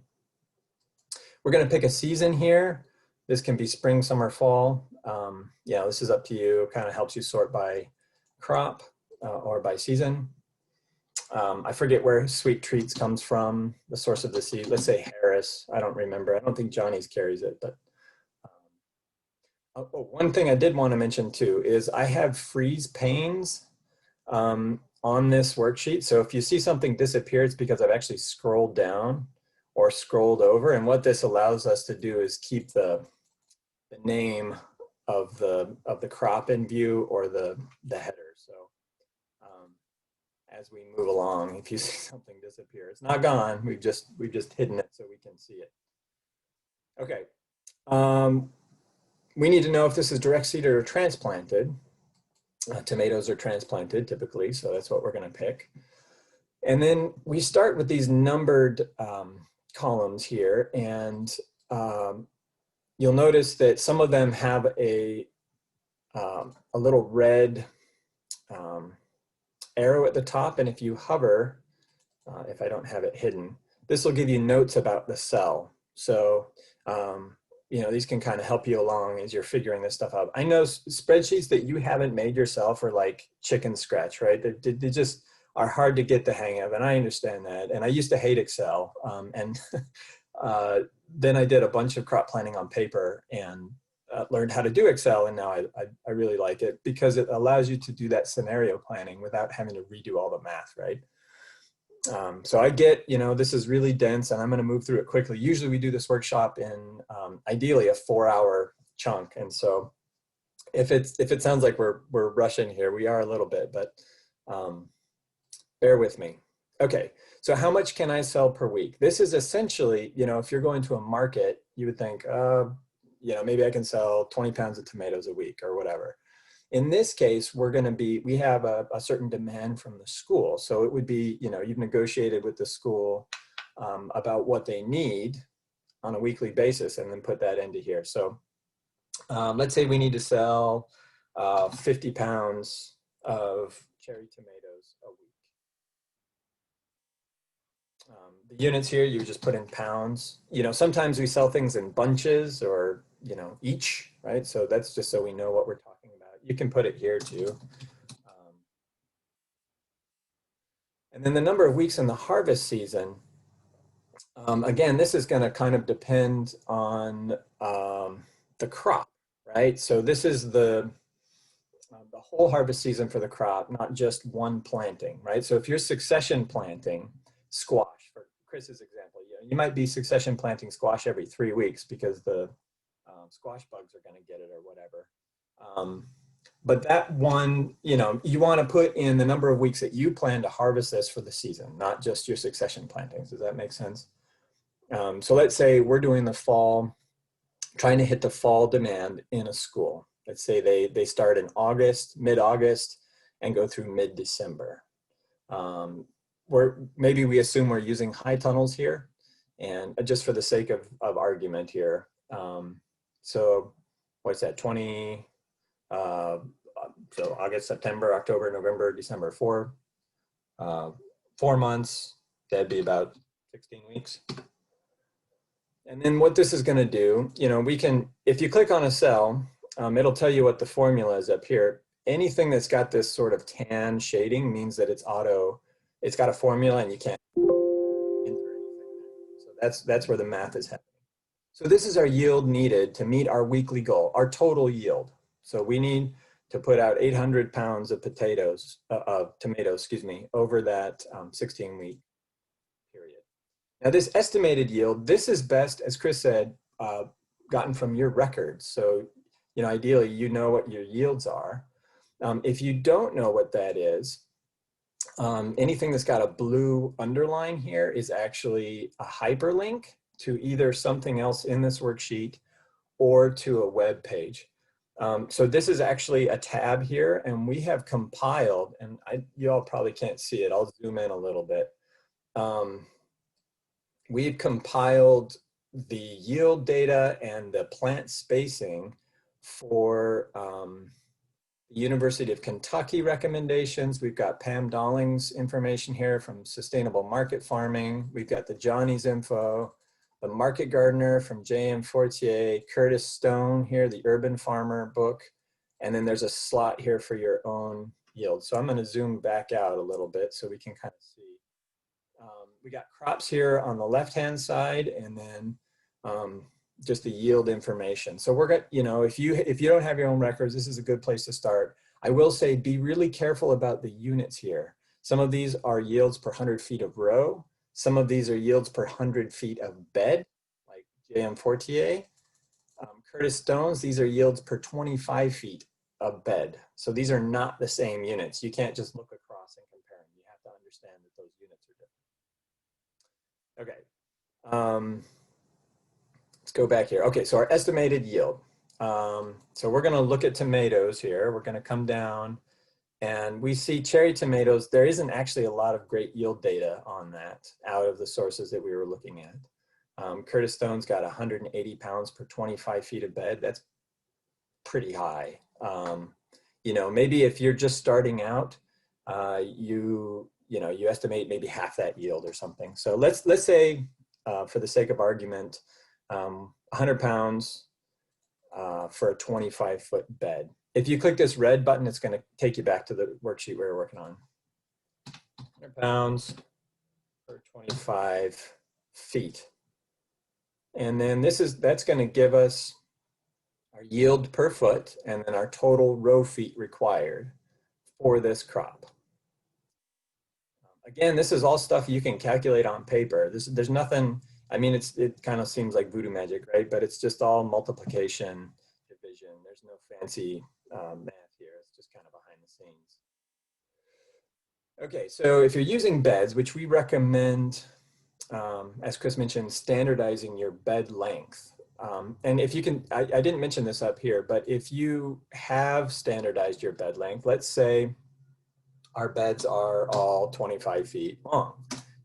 We're going to pick a season here. This can be spring, summer, fall. Yeah, this is up to you. Kind of helps you sort by crop or by season. I forget where Sweet Treats comes from, the source of the seed. Let's say Harris. I don't remember. I don't think Johnny's carries it. But one thing I did want to mention too is I have freeze panes on this worksheet. So if you see something disappear, it's because I've actually scrolled down or scrolled over, and what this allows us to do is keep the name of the crop in view or the header. So as we move along, if you see something disappear, it's not gone. We've just hidden it so we can see it. Okay, we need to know if this is direct seeded or transplanted. Tomatoes are transplanted typically, so that's what we're going to pick. And then we start with these numbered columns here, and you'll notice that some of them have a little red arrow at the top, and if you hover, if I don't have it hidden, this will give you notes about the cell. So you know, these can kind of help you along as you're figuring this stuff out. I know spreadsheets that you haven't made yourself are like chicken scratch, right? They just are hard to get the hang of, and I understand that. And I used to hate Excel, and then I did a bunch of crop planning on paper and learned how to do Excel, and now I really like it because it allows you to do that scenario planning without having to redo all the math, right? So I get, you know, this is really dense and I'm going to move through it quickly. Usually we do this workshop in ideally a 4-hour chunk, and so if it sounds like we're rushing here, we are a little bit, but bear with me. Okay, so how much can I sell per week? This is essentially, you know, if you're going to a market, you would think, you know, maybe I can sell 20 pounds of tomatoes a week or whatever. In this case, we have a certain demand from the school. So it would be, you know, you've negotiated with the school about what they need on a weekly basis and then put that into here. So let's say we need to sell 50 pounds of cherry tomatoes a week. The units here, you just put in pounds. You know, sometimes we sell things in bunches or, you know, each, right? So that's just so we know what we're talking about. You can put it here too. And then the number of weeks in the harvest season, again, this is going to kind of depend on the crop, right? So this is the whole harvest season for the crop, not just one planting, right? So if you're succession planting squash, for Chris's example, you might be succession planting squash every 3 weeks because the squash bugs are going to get it or whatever. But that one, you know, you want to put in the number of weeks that you plan to harvest this for the season, not just your succession plantings. Does that make sense? So let's say we're doing the fall, trying to hit the fall demand in a school. Let's say they start in August, mid-August, and go through mid-December. Maybe we assume we're using high tunnels here, and just for the sake of argument here. So what's that, so August, September, October, November, December, 4 months, that'd be about 16 weeks. And then what this is going to do, you know, we can, if you click on a cell, it'll tell you what the formula is up here. Anything that's got this sort of tan shading means that it's got a formula and you can't enter anything there. So that's where the math is happening. So this is our yield needed to meet our weekly goal, our total yield. So we need to put out 800 pounds of tomatoes, over that 16-week period. Now this estimated yield, this is best, as Chris said, gotten from your records. So, you know, ideally, you know what your yields are. If you don't know what that is, anything that's got a blue underline here is actually a hyperlink to either something else in this worksheet or to a web page. So this is actually a tab here, and we have compiled, and you all probably can't see it. I'll zoom in a little bit. We've compiled the yield data and the plant spacing for the University of Kentucky recommendations. We've got Pam Dolling's information here from Sustainable Market Farming. We've got the Johnny's info, the Market Gardener from J.M. Fortier, Curtis Stone here, the Urban Farmer book, and then there's a slot here for your own yield. So I'm going to zoom back out a little bit so we can kind of see. We got crops here on the left-hand side, and then just the yield information. So we're going, you know, if you don't have your own records, this is a good place to start. I will say, be really careful about the units here. Some of these are yields per 100 feet of row. Some of these are yields per 100 feet of bed, like J.M. Fortier. Curtis Stone's, these are yields per 25 feet of bed. So these are not the same units. You can't just look across and compare them. You have to understand that those units are different. Okay. Let's go back here. Okay, so our estimated yield. So we're going to look at tomatoes here. We're going to come down, and we see cherry tomatoes. There isn't actually a lot of great yield data on that out of the sources that we were looking at. Curtis Stone's got 180 pounds per 25 feet of bed. That's pretty high. You know, maybe if you're just starting out, you estimate maybe half that yield or something. So let's say, for the sake of argument, 100 pounds for a 25-foot bed. If you click this red button, it's going to take you back to the worksheet we were working on. 100 pounds per 25 feet. And then that's going to give us our yield per foot and then our total row feet required for this crop. Again, this is all stuff you can calculate on paper. There's nothing, I mean, it kind of seems like voodoo magic, right? But it's just all multiplication, division. There's no fancy math here. It's just kind of behind the scenes. Okay, so if you're using beds, which we recommend, as Chris mentioned, standardizing your bed length. And if you can, I didn't mention this up here, but if you have standardized your bed length, let's say our beds are all 25 feet long.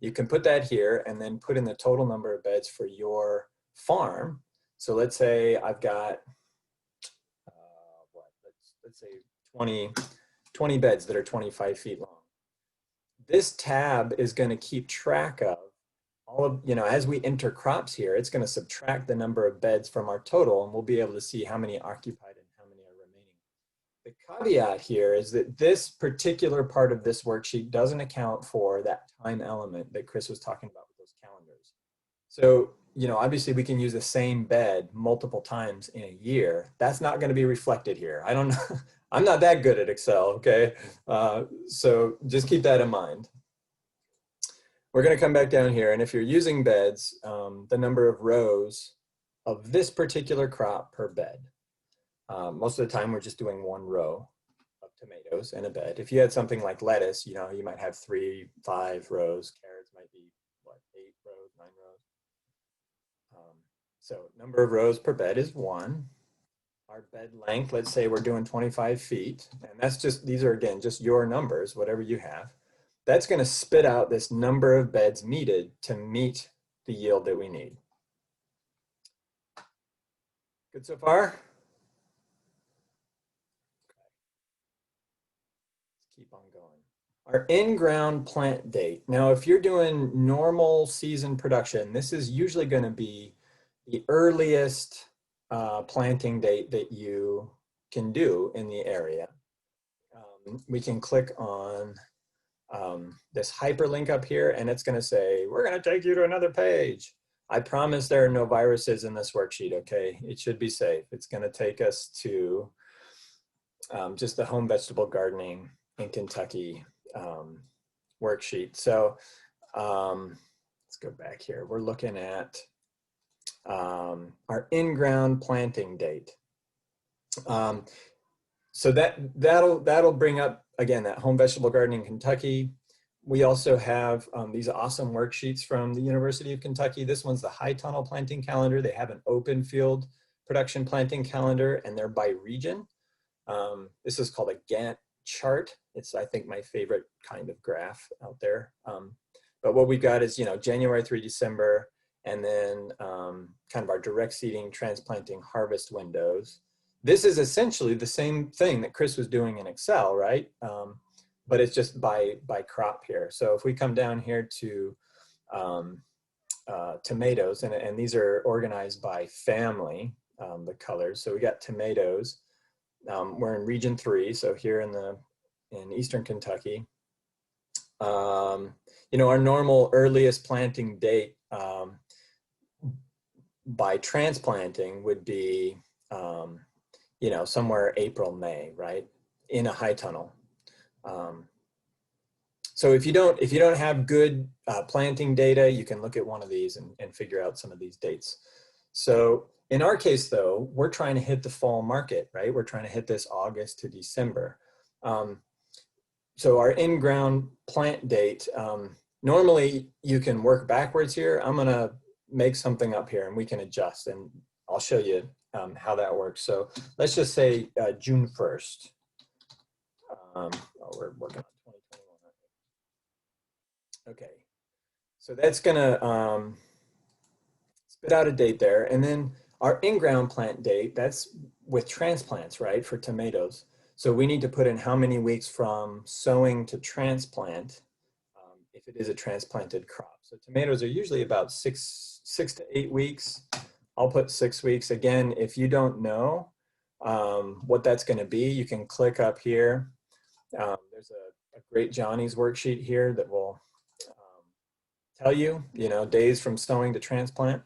You can put that here and then put in the total number of beds for your farm. So let's say I've got, let's say 20 beds that are 25 feet long. This tab is going to keep track of all of, as we enter crops here, it's going to subtract the number of beds from our total, and we'll be able to see how many occupied and how many are remaining. The caveat here is that this particular part of this worksheet doesn't account for that time element that Chris was talking about with those calendars. So, obviously we can use the same bed multiple times in a year. That's not going to be reflected here. I don't know. I'm not that good at Excel, okay? So just keep that in mind. We're going to come back down here, and if you're using beds, the number of rows of this particular crop per bed. Most of the time we're just doing one row of tomatoes in a bed. If you had something like lettuce, you might have 3, 5 rows. Carrots might be, what, 8 rows, 9 rows. So number of rows per bed is 1. Our bed length, let's say we're doing 25 feet, and that's just, these are again, just your numbers, whatever you have. That's going to spit out this number of beds needed to meet the yield that we need. Good so far? Keep on going. Our in-ground plant date. Now, if you're doing normal season production, this is usually going to be the earliest planting date that you can do in the area. We can click on this hyperlink up here, and it's going to say, we're going to take you to another page. I promise there are no viruses in this worksheet, okay? It should be safe. It's going to take us to just the home vegetable gardening in Kentucky worksheet. So let's go back here. We're looking at our in-ground planting date. So that'll bring up, again, that home vegetable gardening in Kentucky. We also have these awesome worksheets from the University of Kentucky. This one's the high tunnel planting calendar. They have an open field production planting calendar, and they're by region. This is called a Gantt chart. It's, I think, my favorite kind of graph out there. But what we've got is, January through December, and then kind of our direct seeding, transplanting, harvest windows. This is essentially the same thing that Chris was doing in Excel, right? But it's just by crop here. So if we come down here to tomatoes, and these are organized by family, the colors. So we got tomatoes. We're in region 3, so here in Eastern Kentucky. Our normal earliest planting date by transplanting would be somewhere April, May, right, in a high tunnel. So if you don't have good planting data, you can look at one of these and figure out some of these dates. So in our case, though, we're trying to hit the fall market, right? We're trying to hit this August to December. So our in-ground plant date, normally you can work backwards here. I'm gonna make something up here and we can adjust, and I'll show you how that works. So let's just say June 1st. We're working on 2021. Okay, so that's gonna spit out a date there, and then our in-ground plant date, that's with transplants, right, for tomatoes. So we need to put in how many weeks from sowing to transplant if it is a transplanted crop. So tomatoes are usually about six to 8 weeks. I'll put 6 weeks. Again, if you don't know what that's going to be, you can click up here. There's a great Johnny's worksheet here that will tell you, days from sowing to transplant.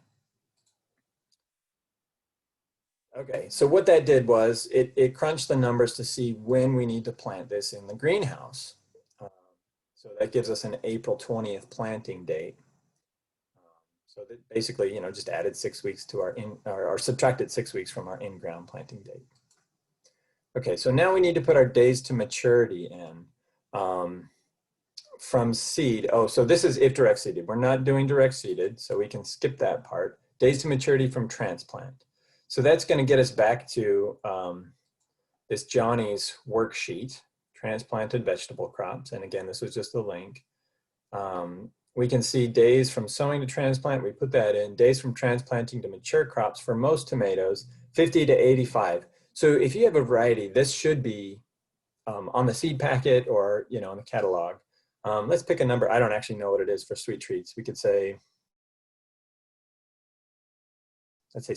Okay, so what that did was it crunched the numbers to see when we need to plant this in the greenhouse. So that gives us an April 20th planting date. So that basically, just added 6 weeks to or subtracted 6 weeks from our in-ground planting date. Okay, so now we need to put our days to maturity in from seed. Oh, so this is if direct seeded. We're not doing direct seeded, so we can skip that part. Days to maturity from transplant. So that's going to get us back to this Johnny's worksheet, transplanted vegetable crops. And again, this was just the link. We can see days from sowing to transplant. We put that in. Days from transplanting to mature crops for most tomatoes, 50 to 85. So if you have a variety, this should be on the seed packet or in the catalog. Let's pick a number. I don't actually know what it is for sweet treats. We could say let's say.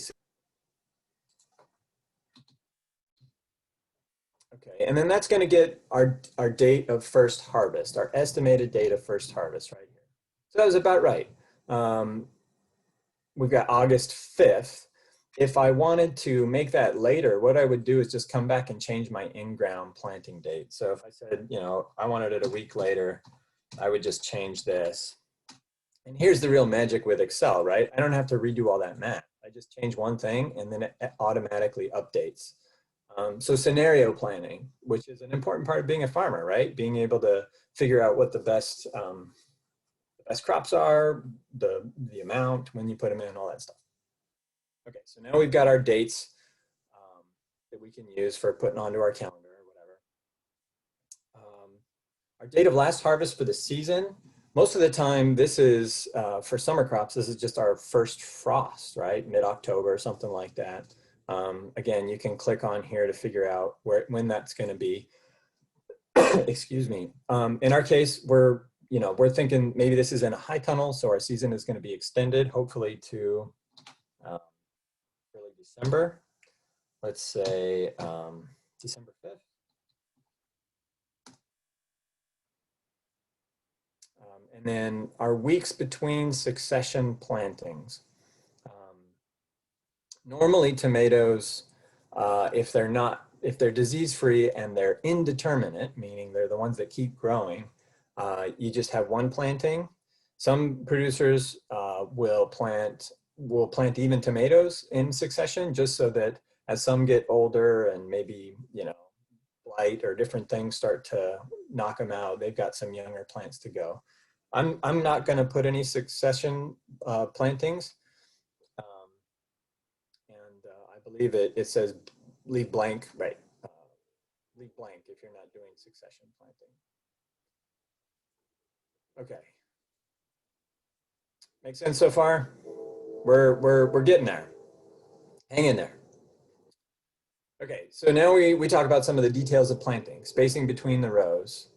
Okay, and then that's going to get our date of first harvest, our estimated date of first harvest right here. So that was about right. We've got August 5th. If I wanted to make that later, what I would do is just come back and change my in-ground planting date. So if I said, you know, I wanted it a week later, I would just change this. And here's the real magic with Excel, right? I don't have to redo all that math. I just change one thing and then it automatically updates. So scenario planning, which is an important part of being a farmer, right? Being able to figure out what the best crops are, the amount, when you put them in, all that stuff. Okay, so now we've got our dates that we can use for putting onto our calendar or whatever. Our date of last harvest for the season, most of the time this is, for summer crops, this is just our first frost, right? Mid-October or something like that. Again, you can click on here to figure out when that's gonna be. Excuse me. In our case, we're thinking maybe this is in a high tunnel, so our season is gonna be extended, hopefully to early December. Let's say December 5th. And then our weeks between succession plantings. Normally tomatoes, if they're disease-free and they're indeterminate, meaning they're the ones that keep growing, you just have one planting. Some producers will plant even tomatoes in succession, just so that as some get older and maybe, you know, blight or different things start to knock them out, they've got some younger plants to go. I'm not going to put any succession plantings, and I believe it says leave blank, right? Leave blank if you're not doing succession planting. Okay, make sense so far? We're getting there. Hang in there. Okay, so now we talk about some of the details of planting, spacing between the rows.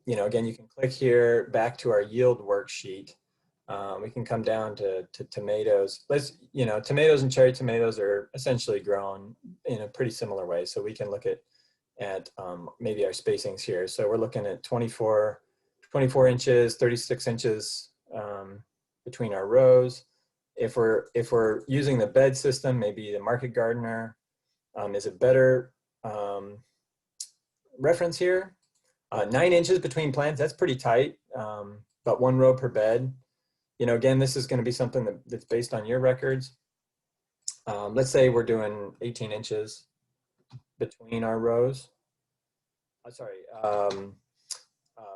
You know, again, you can click here back to our yield worksheet. We can come down to tomatoes. Tomatoes and cherry tomatoes are essentially grown in a pretty similar way. So we can look at maybe our spacings here. So we're looking at 24 inches, 36 inches between our rows. If we're using the bed system, maybe the Market Gardener is a better reference here. 9 inches between plants, that's pretty tight, but 1 row per bed. You know, again, this is going to be something that's based on your records. Let's say we're doing 18 inches between our rows.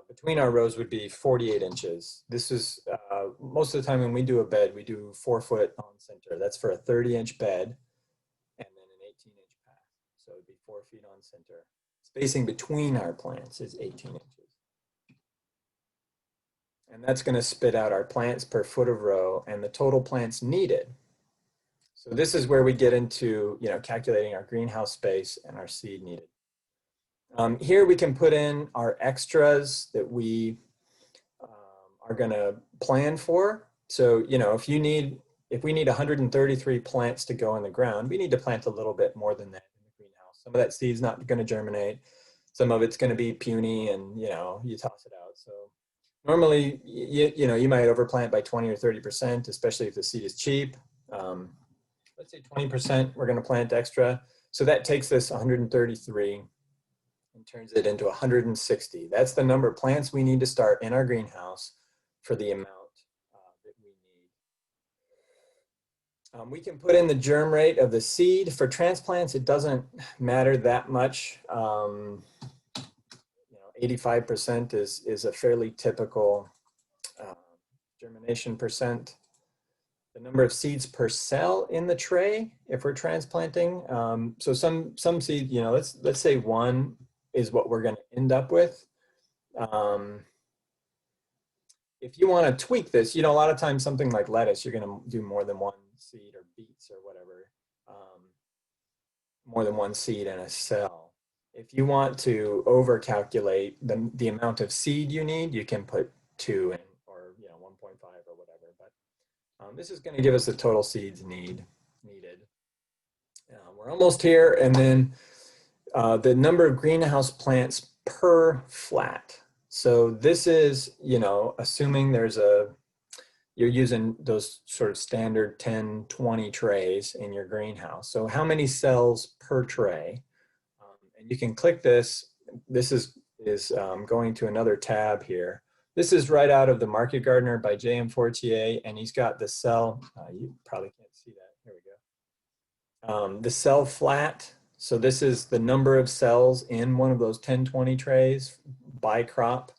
Between our rows would be 48 inches. This is, most of the time when we do a bed, we do 4 foot on center. That's for a 30-inch bed, and then an 18-inch path. So it'd be 4 feet on center. Spacing between our plants is 18 inches. And that's going to spit out our plants per foot of row and the total plants needed. So this is where we get into, you know, calculating our greenhouse space and our seed needed. Here we can put in our extras that we are going to plan for. So, you know, if we need 133 plants to go in the ground, we need to plant a little bit more than that in the greenhouse. Some of that seed's not going to germinate. Some of it's going to be puny, and, you know, you toss it out. So normally, you know, you might overplant by 20 or 30%, especially if the seed is cheap. Let's say 20% we're going to plant extra. So that takes this 133 and turns it into 160. That's the number of plants we need to start in our greenhouse for the amount that we need. We can put in the germ rate of the seed. For transplants, it doesn't matter that much. 85% is a fairly typical germination percent. The number of seeds per cell in the tray, if we're transplanting. So some seed, you know, let's say 1 is what we're going to end up with. If you want to tweak this, you know, a lot of times something like lettuce, you're going to do more than 1 seed, or beets or whatever, more than 1 seed in a cell. If you want to over calculate the amount of seed you need, you can put 2 in, or, you know, 1.5 or whatever. But This is going to give us the total seeds needed. We're almost here, and then the number of greenhouse plants per flat. So this is, you know, assuming you're using those sort of standard 10, 20 trays in your greenhouse. So how many cells per tray? And you can click this. This is going to another tab here. This is right out of The Market Gardener by J.M. Fortier, and he's got the cell, you probably can't see that, here we go. The cell flat, so this is the number of cells in one of those 10, 20 trays by crop,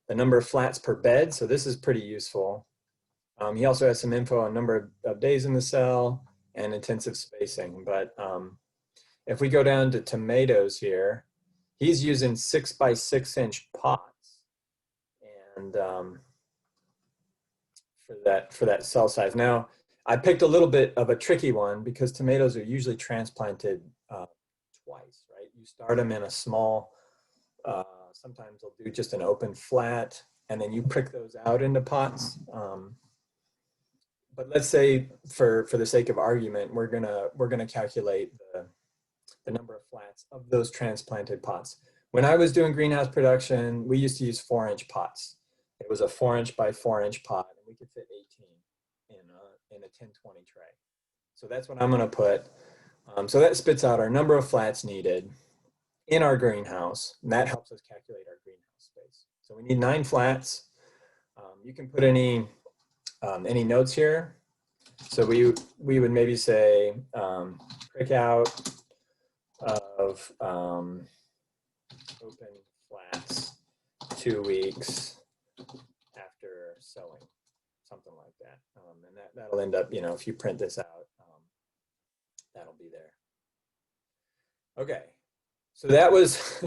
the number of flats per bed, so this is pretty useful. He also has some info on number of days in the cell and intensive spacing, but if we go down to tomatoes here, he's using 6 by 6 inch pots. And for that cell size. Now, I picked a little bit of a tricky one because tomatoes are usually transplanted twice, right? You start them in a small, sometimes they'll do just an open flat, and then you prick those out into pots. But let's say, for the sake of argument, we're gonna calculate the number of flats of those transplanted pots. When I was doing greenhouse production, we used to use 4-inch pots. It was a 4-inch by 4-inch pot, and we could fit 18 in a 10-20 tray. So that's what I'm going to put. So that spits out our number of flats needed in our greenhouse, and that helps us calculate our greenhouse space. So we need 9 flats. You can put any notes here. So we would maybe say prick out of open flats 2 weeks after sowing, something like that. And that'll end up, you know, if you print this out, that'll be there. Okay, so that was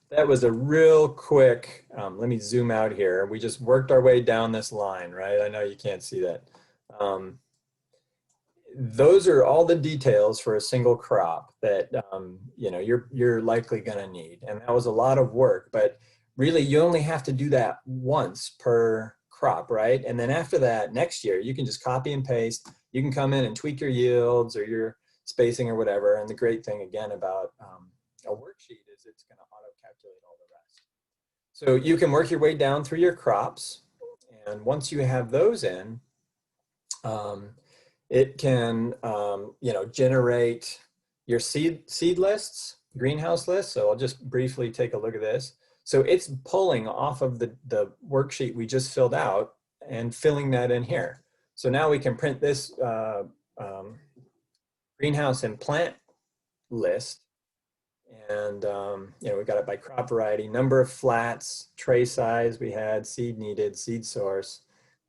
that was a real quick, let me zoom out here. We just worked our way down this line, right? I know you can't see that. Those are all the details for a single crop that you know, you're likely gonna need. And that was a lot of work, but really you only have to do that once per crop, right? And then after that, next year, you can just copy and paste. You can come in and tweak your yields or your spacing or whatever. And the great thing again about a worksheet is it's gonna auto-calculate all the rest. So you can work your way down through your crops. And once you have those in, it can, you know, generate your seed lists, greenhouse lists. So I'll just briefly take a look at this. So it's pulling off of the worksheet we just filled out and filling that in here. So now we can print this greenhouse and plant list. And, you know, we got it by crop variety, number of flats, tray size we had, seed needed, seed source.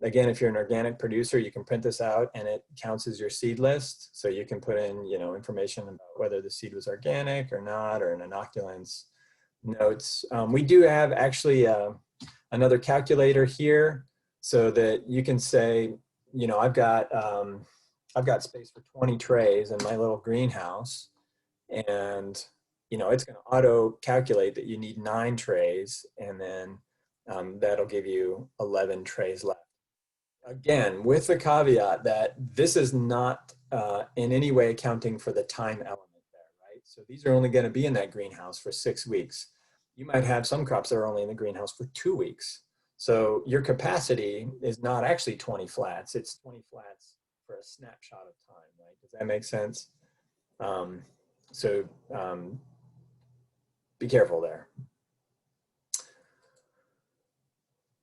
Again, if you're an organic producer, you can print this out and it counts as your seed list. So you can put in, you know, information about whether the seed was organic or not, or an inoculants notes. We do have actually another calculator here so that you can say, you know, I've got space for 20 trays in my little greenhouse, and, you know, it's going to auto calculate that you need 9 trays, and then that'll give you 11 trays left. Again, with the caveat that this is not in any way accounting for the time element there, right? So these are only going to be in that greenhouse for 6 weeks. You might have some crops that are only in the greenhouse for 2 weeks. So your capacity is not actually 20 flats, it's 20 flats for a snapshot of time, right? Does that make sense? Be careful there.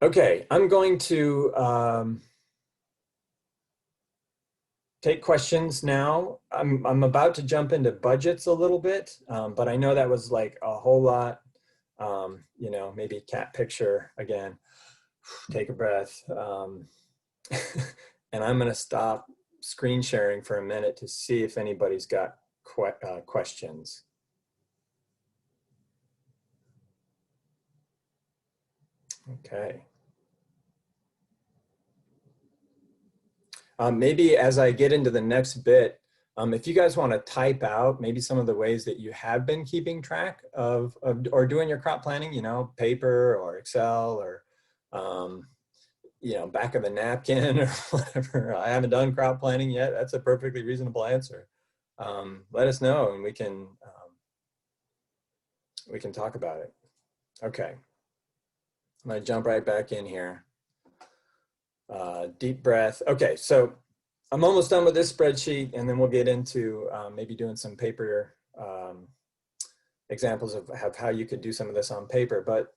Okay, I'm going to take questions now. I'm about to jump into budgets a little bit, but I know that was like a whole lot. You know, maybe cat picture again. Take a breath. And I'm going to stop screen sharing for a minute to see if anybody's got questions. Okay. Maybe as I get into the next bit, if you guys want to type out maybe some of the ways that you have been keeping track of or doing your crop planning, you know, paper or Excel or, you know, back of a napkin or whatever. I haven't done crop planting yet. That's a perfectly reasonable answer. Let us know and we can talk about it. Okay, I'm gonna jump right back in here. Deep breath. Okay, so I'm almost done with this spreadsheet, and then we'll get into maybe doing some paper examples of how you could do some of this on paper. But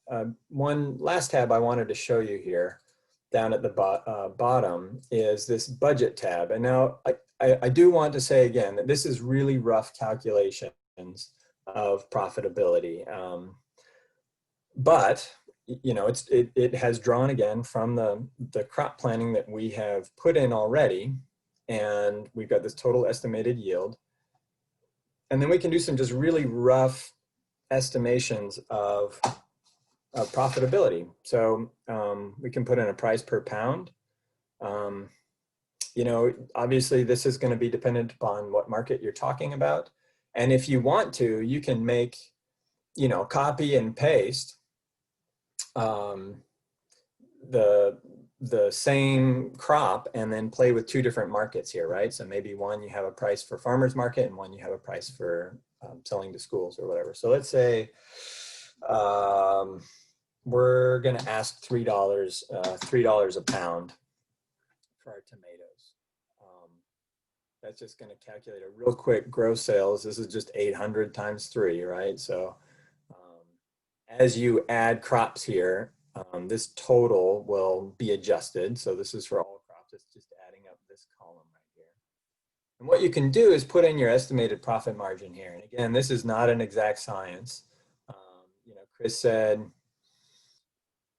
one last tab I wanted to show you here down at the bottom is this budget tab. And now I do want to say again that this is really rough calculations of profitability. But you know, it has drawn again from the crop planning that we have put in already, and we've got this total estimated yield. And then we can do some just really rough estimations of profitability. So we can put in a price per pound. You know, obviously this is going to be dependent upon what market you're talking about. And if you want to, you can make, you know, copy and paste the same crop and then play with two different markets here, right? So maybe one you have a price for farmers market and one you have a price for selling to schools or whatever. So let's say we're going to ask $3 a pound for our tomatoes. That's just going to calculate a real quick gross sales. This is just 800 times 3, right? So as you add crops here, this total will be adjusted. So this is for all crops. It's just adding up this column right here. And what you can do is put in your estimated profit margin here. And again, this is not an exact science. You know, Chris said,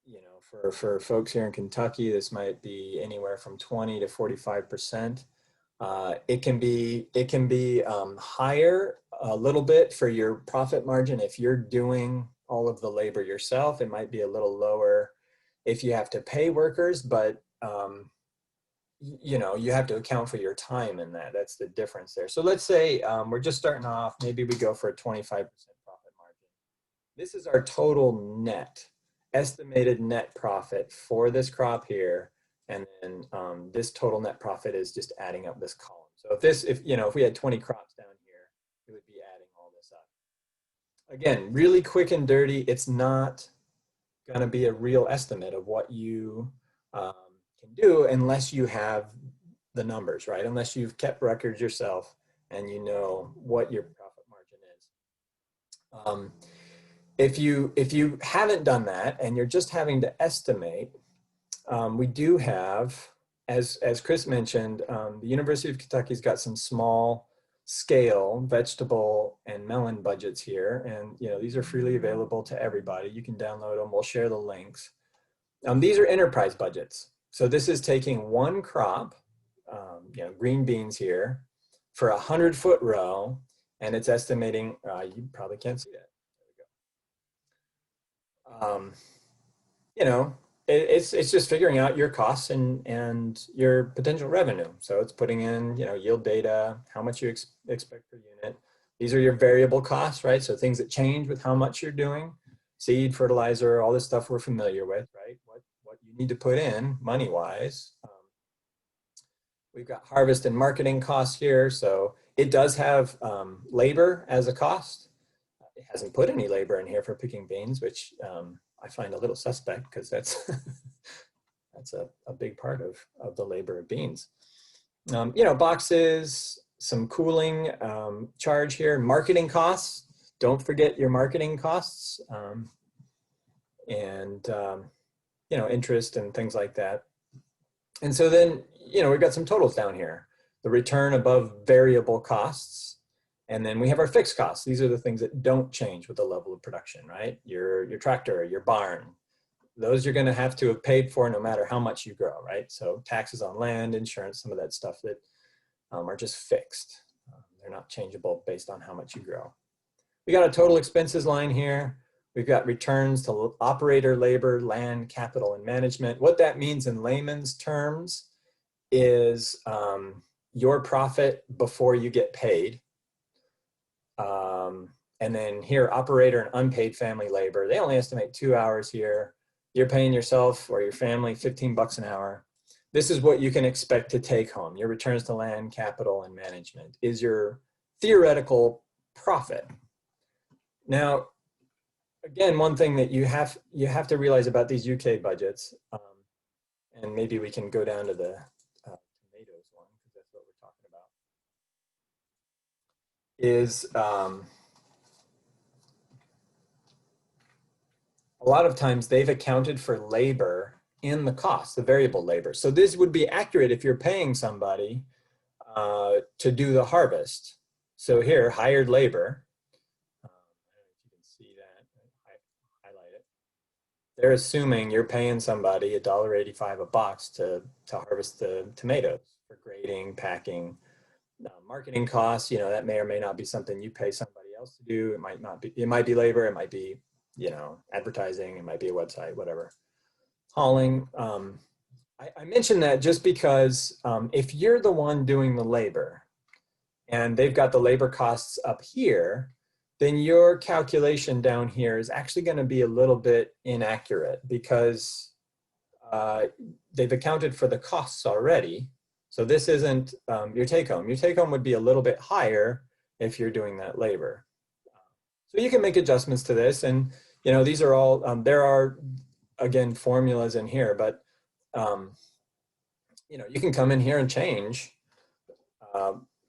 you know, for folks here in Kentucky, this might be anywhere from 20 to 45%. It can be higher a little bit for your profit margin if you're doing all of the labor yourself. It might be a little lower if you have to pay workers, but you know, you have to account for your time in that. That's the difference there. So let's say we're just starting off, maybe we go for a 25% profit margin. This is our total estimated net profit for this crop here. And then this total net profit is just adding up this column. So if we had 20 crops down here, it would be adding all this up. Again, really quick and dirty. It's not going to be a real estimate of what you can do unless you have the numbers, right? Unless you've kept records yourself and you know what your profit margin is. If you haven't done that and you're just having to estimate, we do have, as Chris mentioned, the University of Kentucky's got some small scale vegetable and melon budgets here, and you know, these are freely available to everybody. You can download them. We'll share the links. These are enterprise budgets. So this is taking one crop, you know, green beans here, for 100-foot row, and it's estimating. You probably can't see that. There we go. You know, it's just figuring out your costs and your potential revenue. So it's putting in, you know, yield data, how much you expect per unit. These are your variable costs, right? So things that change with how much you're doing, seed, fertilizer, all this stuff we're familiar with, right? What you need to put in money-wise. We've got harvest and marketing costs here. So it does have labor as a cost. It hasn't put any labor in here for picking beans, which I find a little suspect because that's that's a big part of the labor of beans. You know, boxes, some cooling charge here, marketing costs. Don't forget your marketing costs, and you know, interest and things like that. And so then, you know, we've got some totals down here. The return above variable costs. And then we have our fixed costs. These are the things that don't change with the level of production, right? Your tractor, your barn, those you're gonna have to have paid for no matter how much you grow, right? So taxes on land, insurance, some of that stuff that are just fixed. They're not changeable based on how much you grow. We got a total expenses line here. We've got returns to operator, labor, land, capital, and management. What that means in layman's terms is your profit before you get paid. And then here, operator and unpaid family labor, they only estimate 2 hours here. you're paying yourself or your family 15 bucks an hour. This is what you can expect to take home. Your returns to land, capital, and management is your theoretical profit. Now, again, one thing that you have to realize about these UK budgets, and maybe we can go down to the tomatoes one, because that's what we're talking about, is a lot of times they've accounted for labor in the cost, the variable labor. So this would be accurate if you're paying somebody to do the harvest. So here, hired labor, I don't know if you can see that, highlight it. They're assuming you're paying somebody $1.85 a box to harvest the tomatoes for grading, packing, marketing costs. You know, that may or may not be something you pay somebody else to do. It might not be, it might be labor, it might be, you know, advertising, it might be a website, whatever. Hauling. I mentioned that just because if you're the one doing the labor and they've got the labor costs up here, then your calculation down here is actually going to be a little bit inaccurate because they've accounted for the costs already. So this isn't your take home. Your take home would be a little bit higher if you're doing that labor. So you can make adjustments to this, and you know, these are all, there are, again, formulas in here, but you know, you can come in here and change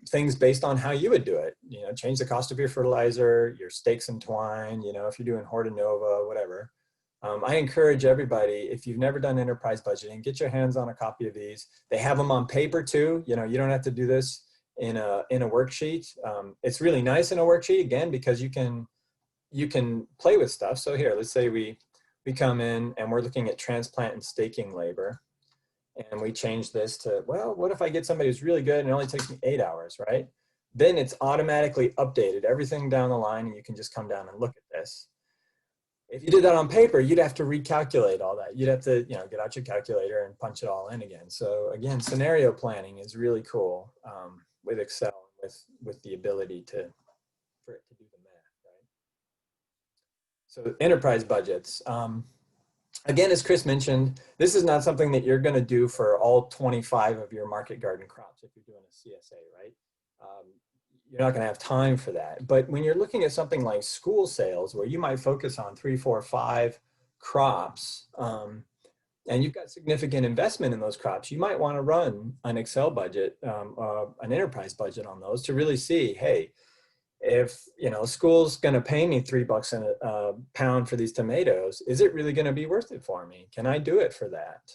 things based on how you would do it. You know, change the cost of your fertilizer, your stakes and twine, you know, if you're doing Hortinova, whatever. I encourage everybody, if you've never done enterprise budgeting, get your hands on a copy of these. They have them on paper too. You know, you don't have to do this in a worksheet. It's really nice in a worksheet, again, because you can play with stuff. So here, let's say we come in and we're looking at transplant and staking labor, and we change this to, well, what if I get somebody who's really good and it only takes me 8 hours, right? Then it's automatically updated, everything down the line, and you can just come down and look at this. If you did that on paper, you'd have to recalculate all that. You'd have to, you know, get out your calculator and punch it all in again. So again, scenario planning is really cool with Excel, with the ability for it to do the math, right? So enterprise budgets. Again, as Chris mentioned, this is not something that you're going to do for all 25 of your market garden crops if you're doing a CSA, right? You're not going to have time for that. But when you're looking at something like school sales, where you might focus on 3, 4, 5 crops, and you've got significant investment in those crops, you might want to run an Excel budget, an enterprise budget on those to really see, hey, if, you know, school's going to pay me $3 a pound for these tomatoes, is it really going to be worth it for me? Can I do it for that?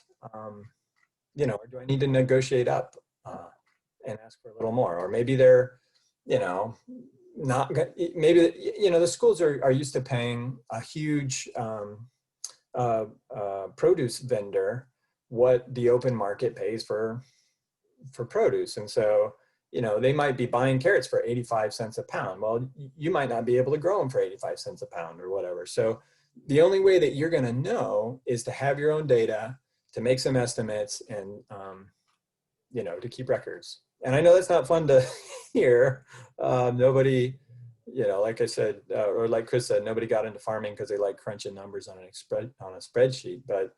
You know, or do I need to negotiate up and ask for a little more? Or maybe they're, you know, not, maybe, you know, the schools are used to paying a huge produce vendor what the open market pays for produce. And so, you know, they might be buying carrots for 85 cents a pound. Well, you might not be able to grow them for 85 cents a pound or whatever. So the only way that you're going to know is to have your own data, to make some estimates, and, you know, to keep records. And I know that's not fun to hear. Nobody, you know, like I said, or like Chris said, nobody got into farming because they like crunching numbers on a spreadsheet, but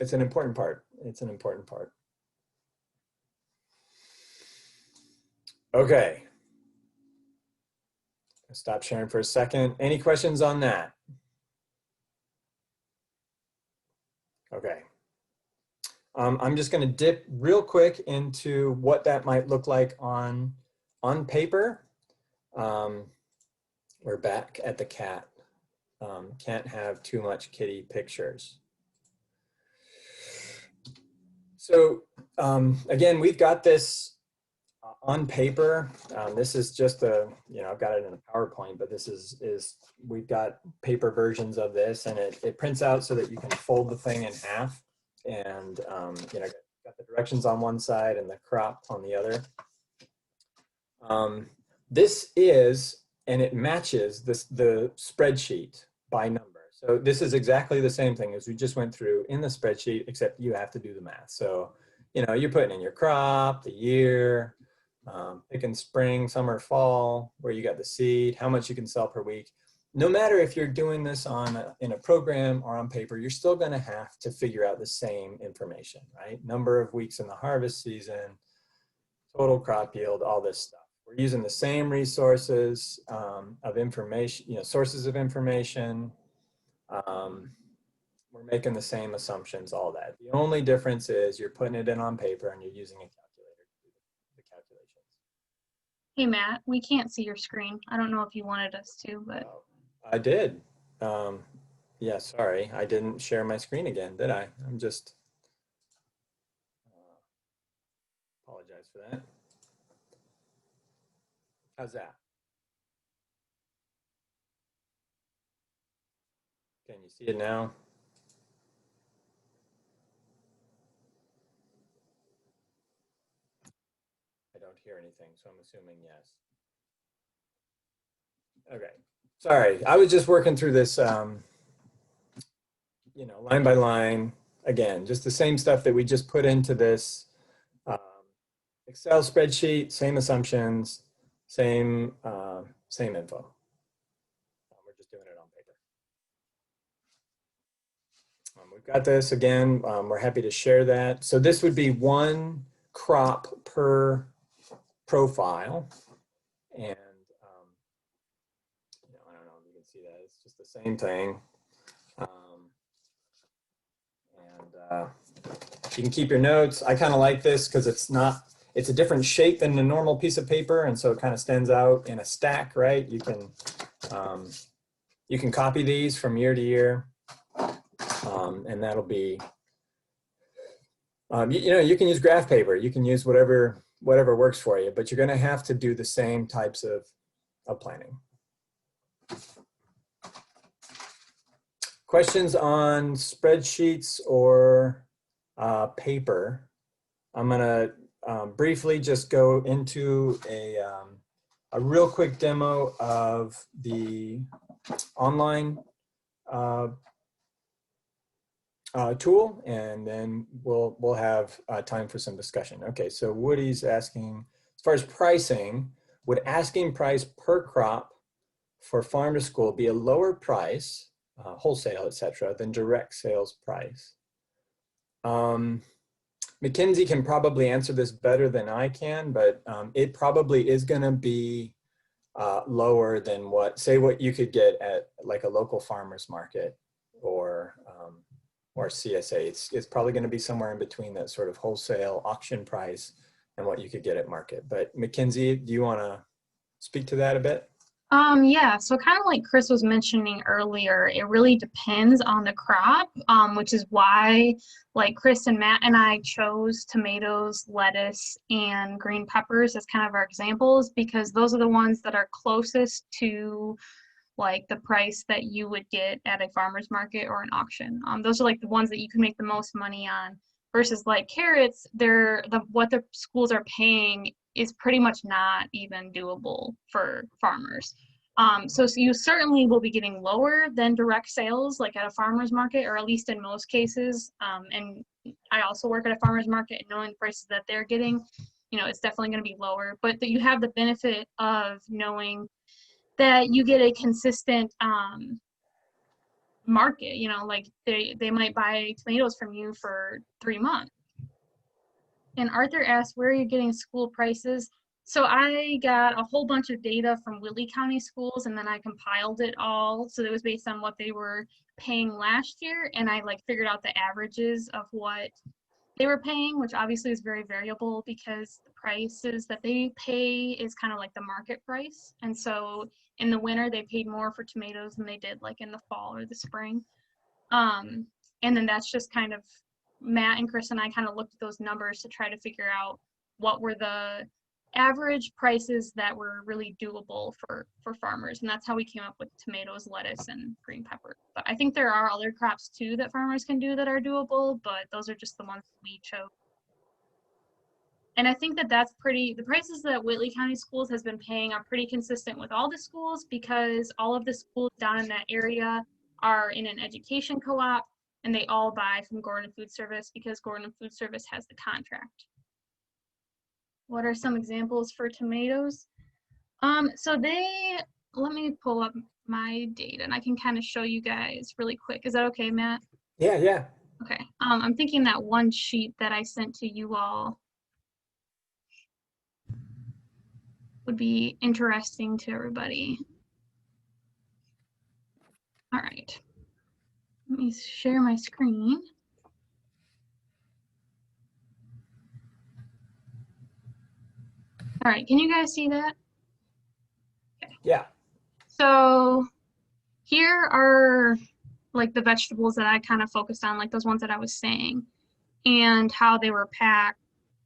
it's an important part. It's an important part. Okay. I'll stop sharing for a second. Any questions on that? Okay. I'm just going to dip real quick into what that might look like on paper. We're back at the cat. Can't have too much kitty pictures. So again, we've got this on paper. This is just a, you know, I've got it in a PowerPoint, but this is we've got paper versions of this, and it prints out so that you can fold the thing in half, and you know, got the directions on one side and the crop on the other. This is, and it matches the spreadsheet by number. So this is exactly the same thing as we just went through in the spreadsheet, except you have to do the math. So, you know, you're putting in your crop, the year, picking spring, summer, fall, where you got the seed, how much you can sell per week. no matter if you're doing this in a program or on paper, you're still going to have to figure out the same information, right? Number of weeks in the harvest season, total crop yield, all this stuff. We're using the same resources of information, sources of information. We're making the same assumptions, all that. The only difference is you're putting it in on paper and you're using a calculator to do the calculations. Hey, Matt, we can't see your screen. I don't know if you wanted us to, but. I did. Yeah, sorry. I didn't share my screen again, did I? I'm just, apologize for that. How's that? Can you see it now? I don't hear anything, so I'm assuming yes. Okay, sorry. I was just working through this, line by line. Again, just the same stuff that we just put into this Excel spreadsheet, same assumptions, same info. We're just doing it on paper. We've got this again. We're happy to share that. So this would be one crop per profile, and I don't know if you can see that. It's just the same thing. You can keep your notes. I kind of like this because it's a different shape than a normal piece of paper, and so it kind of stands out in a stack, right? You can copy these from year to year, and that'll be, you can use graph paper, you can use whatever works for you, but you're going to have to do the same types of planning. Questions on spreadsheets or paper? I'm going to briefly just go into a real quick demo of the online tool, and then we'll have time for some discussion. Okay, so Woody's asking, as far as pricing, would asking price per crop for farm to school be a lower price, wholesale, etc., than direct sales price? McKenzie can probably answer this better than I can, but it probably is going to be lower than what you could get at like a local farmer's market or CSA. It's probably going to be somewhere in between that sort of wholesale auction price and what you could get at market. But McKenzie, do you want to speak to that a bit? Yeah, so kind of like Chris was mentioning earlier, it really depends on the crop, which is why like Chris and Matt and I chose tomatoes, lettuce, and green peppers as kind of our examples, because those are the ones that are closest to like the price that you would get at a farmer's market or an auction. Those are like the ones that you can make the most money on, versus like carrots, what the schools are paying is pretty much not even doable for farmers. So you certainly will be getting lower than direct sales, like at a farmer's market, or at least in most cases. And I also work at a farmer's market, and knowing the prices that they're getting, it's definitely going to be lower. But that you have the benefit of knowing that you get a consistent market. Like they might buy tomatoes from you for 3 months. And Arthur asked, where are you getting school prices? So I got a whole bunch of data from Whitley County schools, and then I compiled it all. So it was based on what they were paying last year, and I figured out the averages of what they were paying, which obviously is very variable because the prices that they pay is kind of like the market price. And so in the winter, they paid more for tomatoes than they did like in the fall or the spring. And then that's just kind of, Matt and Chris and I kind of looked at those numbers to try to figure out what were the average prices that were really doable for farmers. And that's how we came up with tomatoes, lettuce, and green pepper. But I think there are other crops too that farmers can do that are doable, but those are just the ones we chose. And I think that the prices that Whitley County Schools has been paying are pretty consistent with all the schools, because all of the schools down in that area are in an education co-op, and they all buy from Gordon Food Service because Gordon Food Service has the contract. What are some examples for tomatoes? So let me pull up my data and I can kind of show you guys really quick. Is that okay, Matt? Yeah, yeah. Okay. I'm thinking that one sheet that I sent to you all would be interesting to everybody. All right. Let me share my screen. All right, can you guys see that? Yeah. So here are like the vegetables that I kind of focused on, like those ones that I was saying, and how they were packed,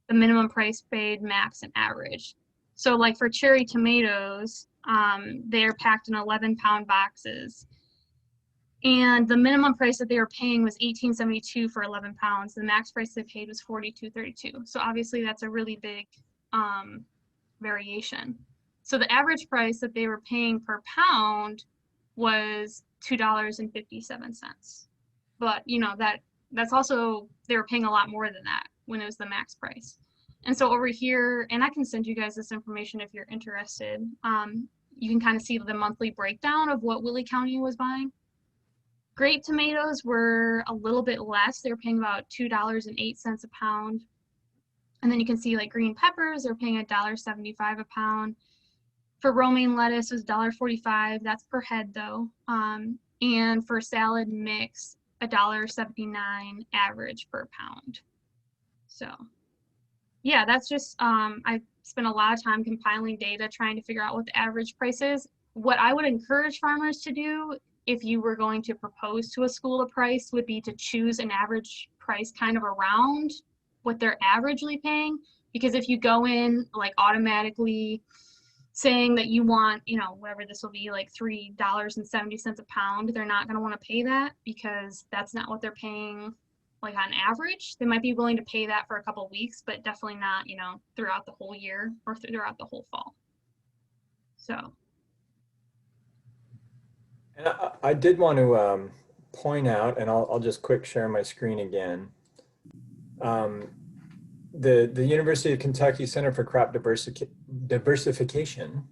the minimum price paid, max, and average. So like for cherry tomatoes, they're packed in 11-pound boxes. And the minimum price that they were paying was $18.72 for 11 pounds. The max price they paid was $42.32. So obviously that's a really big variation. So the average price that they were paying per pound was $2.57. But you know, that's also, they were paying a lot more than that when it was the max price. And so over here, and I can send you guys this information if you're interested, you can kind of see the monthly breakdown of what Whitley County was buying. Grape tomatoes were a little bit less. They were paying about $2.08 a pound. And then you can see like green peppers, they're paying $1.75 a pound. For romaine lettuce, it was $1.45. That's per head though. And for salad mix, $1.79 average per pound. So yeah, that's just, I spent a lot of time compiling data trying to figure out what the average price is. What I would encourage farmers to do if you were going to propose to a school a price would be to choose an average price kind of around what they're averagely paying. Because if you go in like automatically saying that you want, you know, whatever this will be, like $3.70 a pound, they're not going to want to pay that because that's not what they're paying like on average. They might be willing to pay that for a couple of weeks, but definitely not, you know, throughout the whole year or throughout the whole fall. So. And I did want to point out, and I'll just quick share my screen again. The University of Kentucky Center for Crop Diversification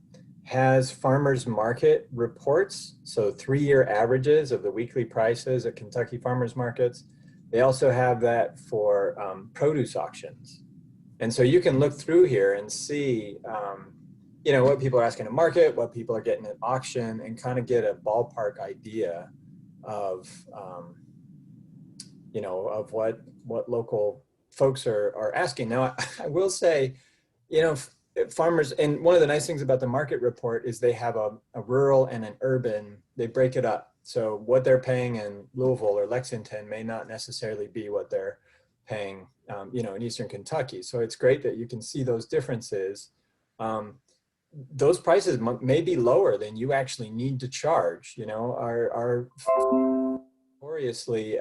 has farmers market reports, so 3-year averages of the weekly prices at Kentucky farmers markets. They also have that for produce auctions. And so you can look through here and see you know, what people are asking to market, what people are getting at auction, and kind of get a ballpark idea of, you know, of what local folks are asking. Now, I will say, you know, farmers, and one of the nice things about the market report is they have a rural and an urban, they break it up. So what they're paying in Louisville or Lexington may not necessarily be what they're paying, you know, in Eastern Kentucky. So it's great that you can see those differences. Those prices may be lower than you actually need to charge, you know, are notoriously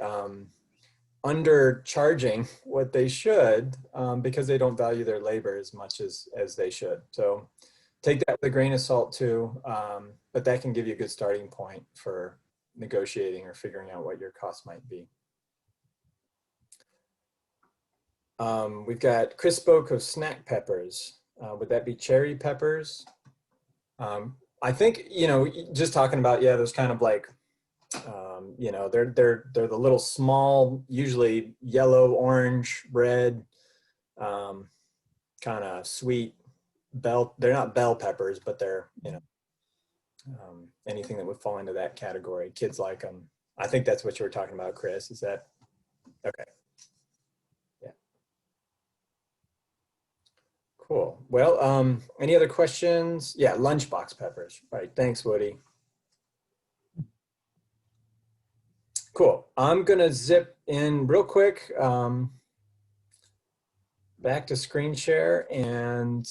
undercharging what they should because they don't value their labor as much as they should. So take that with a grain of salt too, but that can give you a good starting point for negotiating or figuring out what your costs might be. We've got Chris spoke of snack peppers. Would that be cherry peppers? I think, you know, just talking about, yeah, those kind of like, you know, they're the little small, usually yellow, orange, red, kind of sweet they're not bell peppers, but they're, you know, anything that would fall into that category. Kids like them. I think that's what you were talking about, Chris. Is that okay? Yeah. Cool. Well, any other questions? Yeah, lunchbox peppers. Right. Thanks, Woody. Cool. I'm gonna zip in real quick back to screen share, and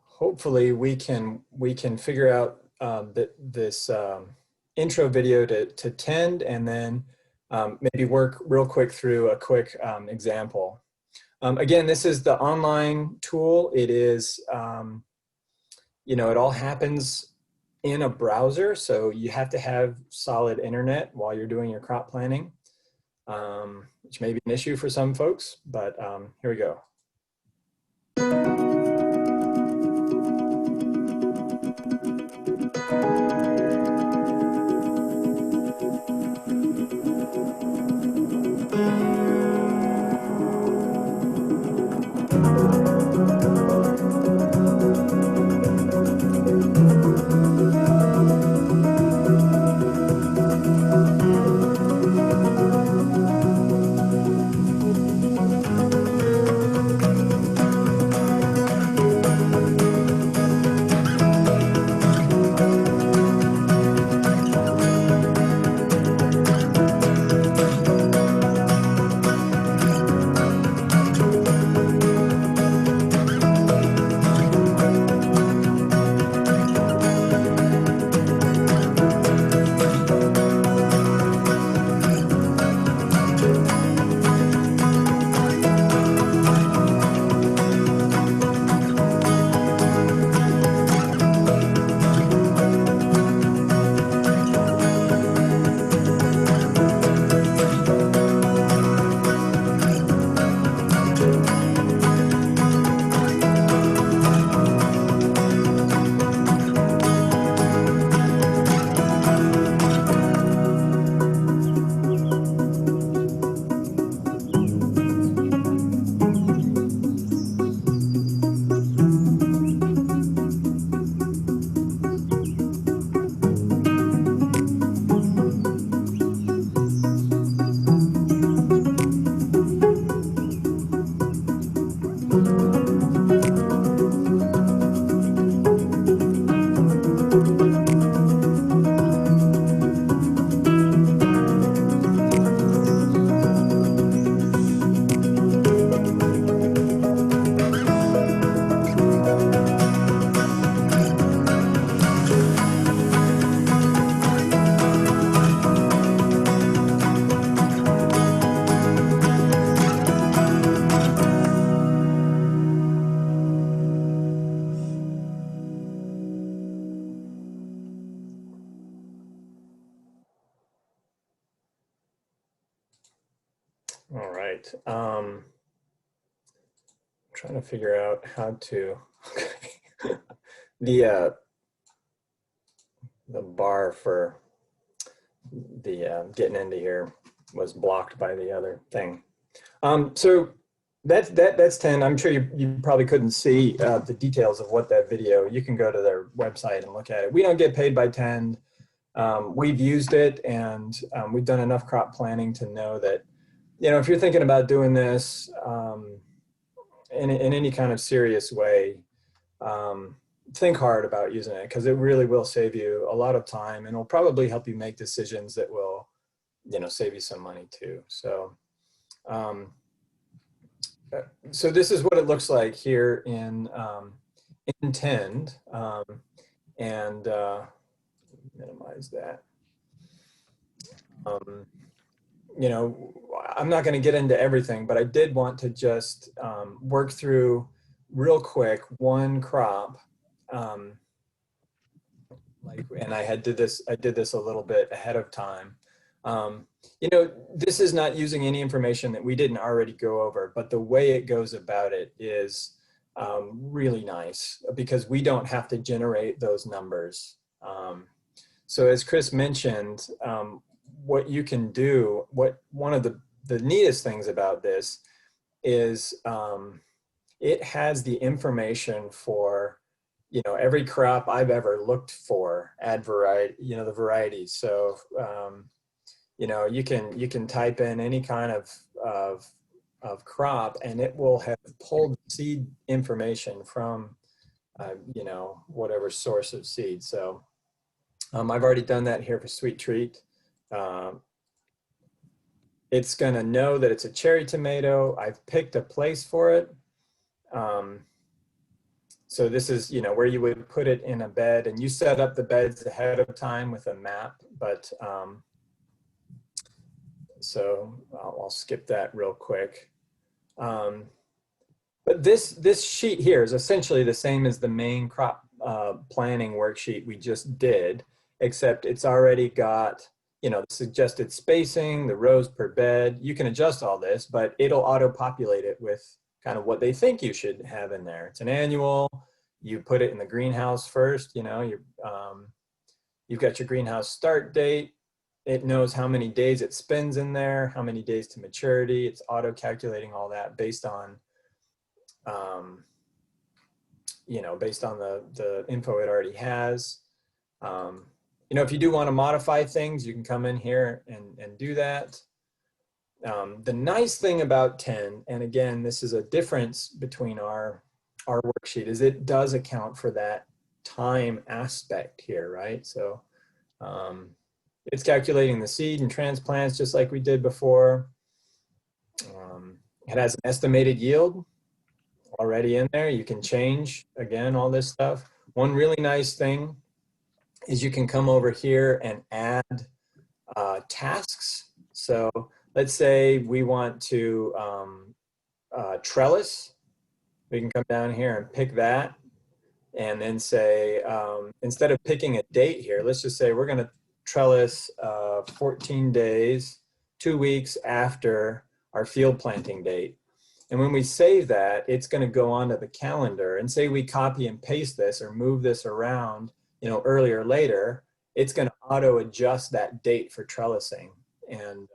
hopefully we can figure out this intro video to tend, and then maybe work real quick through a quick example. Again, this is the online tool. It is, you know, it all happens in a browser, so you have to have solid internet while you're doing your crop planning, which may be an issue for some folks, but here we go. All right. Trying to figure out how to, the bar for the getting into here was blocked by the other thing. So that's 10. I'm sure you probably couldn't see the details of what that video. You can go to their website and look at it. We don't get paid by 10. We've used it, and we've done enough crop planning to know that, you know, if you're thinking about doing this in any kind of serious way, think hard about using it, because it really will save you a lot of time, and will probably help you make decisions that will, you know, save you some money too. So so this is what it looks like here in Intend, and minimize that. You know, I'm not going to get into everything, but I did want to just work through real quick one crop. And I did this a little bit ahead of time. You know, this is not using any information that we didn't already go over, but the way it goes about it is really nice, because we don't have to generate those numbers. So as Chris mentioned, what you can do, one of the neatest things about this is it has the information for, you know, every crop I've ever looked for, add variety, you know, the varieties. So you know, you can type in any kind of crop, and it will have pulled seed information from you know, whatever source of seed. So I've already done that here for Sweet Treat. It's gonna know that it's a cherry tomato. I've picked a place for it. So this is, you know, where you would put it in a bed, and you set up the beds ahead of time with a map, but so I'll skip that real quick. But this sheet here is essentially the same as the main crop planning worksheet we just did, except it's already got, you know, the suggested spacing, the rows per bed. You can adjust all this, but it'll auto-populate it with kind of what they think you should have in there. It's an annual. You put it in the greenhouse first. You know, you've got your greenhouse start date. It knows how many days it spends in there, how many days to maturity. It's auto-calculating all that based on, you know, based on the info it already has. You know, if you do want to modify things, you can come in here and do that. The nice thing about 10, and again, this is a difference between our worksheet, is it does account for that time aspect here, right? So it's calculating the seed and transplants just like we did before. It has an estimated yield already in there. You can change, again, all this stuff. One really nice thing is you can come over here and add tasks. So let's say we want to trellis. We can come down here and pick that, and then say, instead of picking a date here, let's just say we're going to trellis 14 days, 2 weeks after our field planting date. And when we save that, it's going to go onto the calendar, and say we copy and paste this or move this around, you know, earlier or later, it's going to auto adjust that date for trellising. And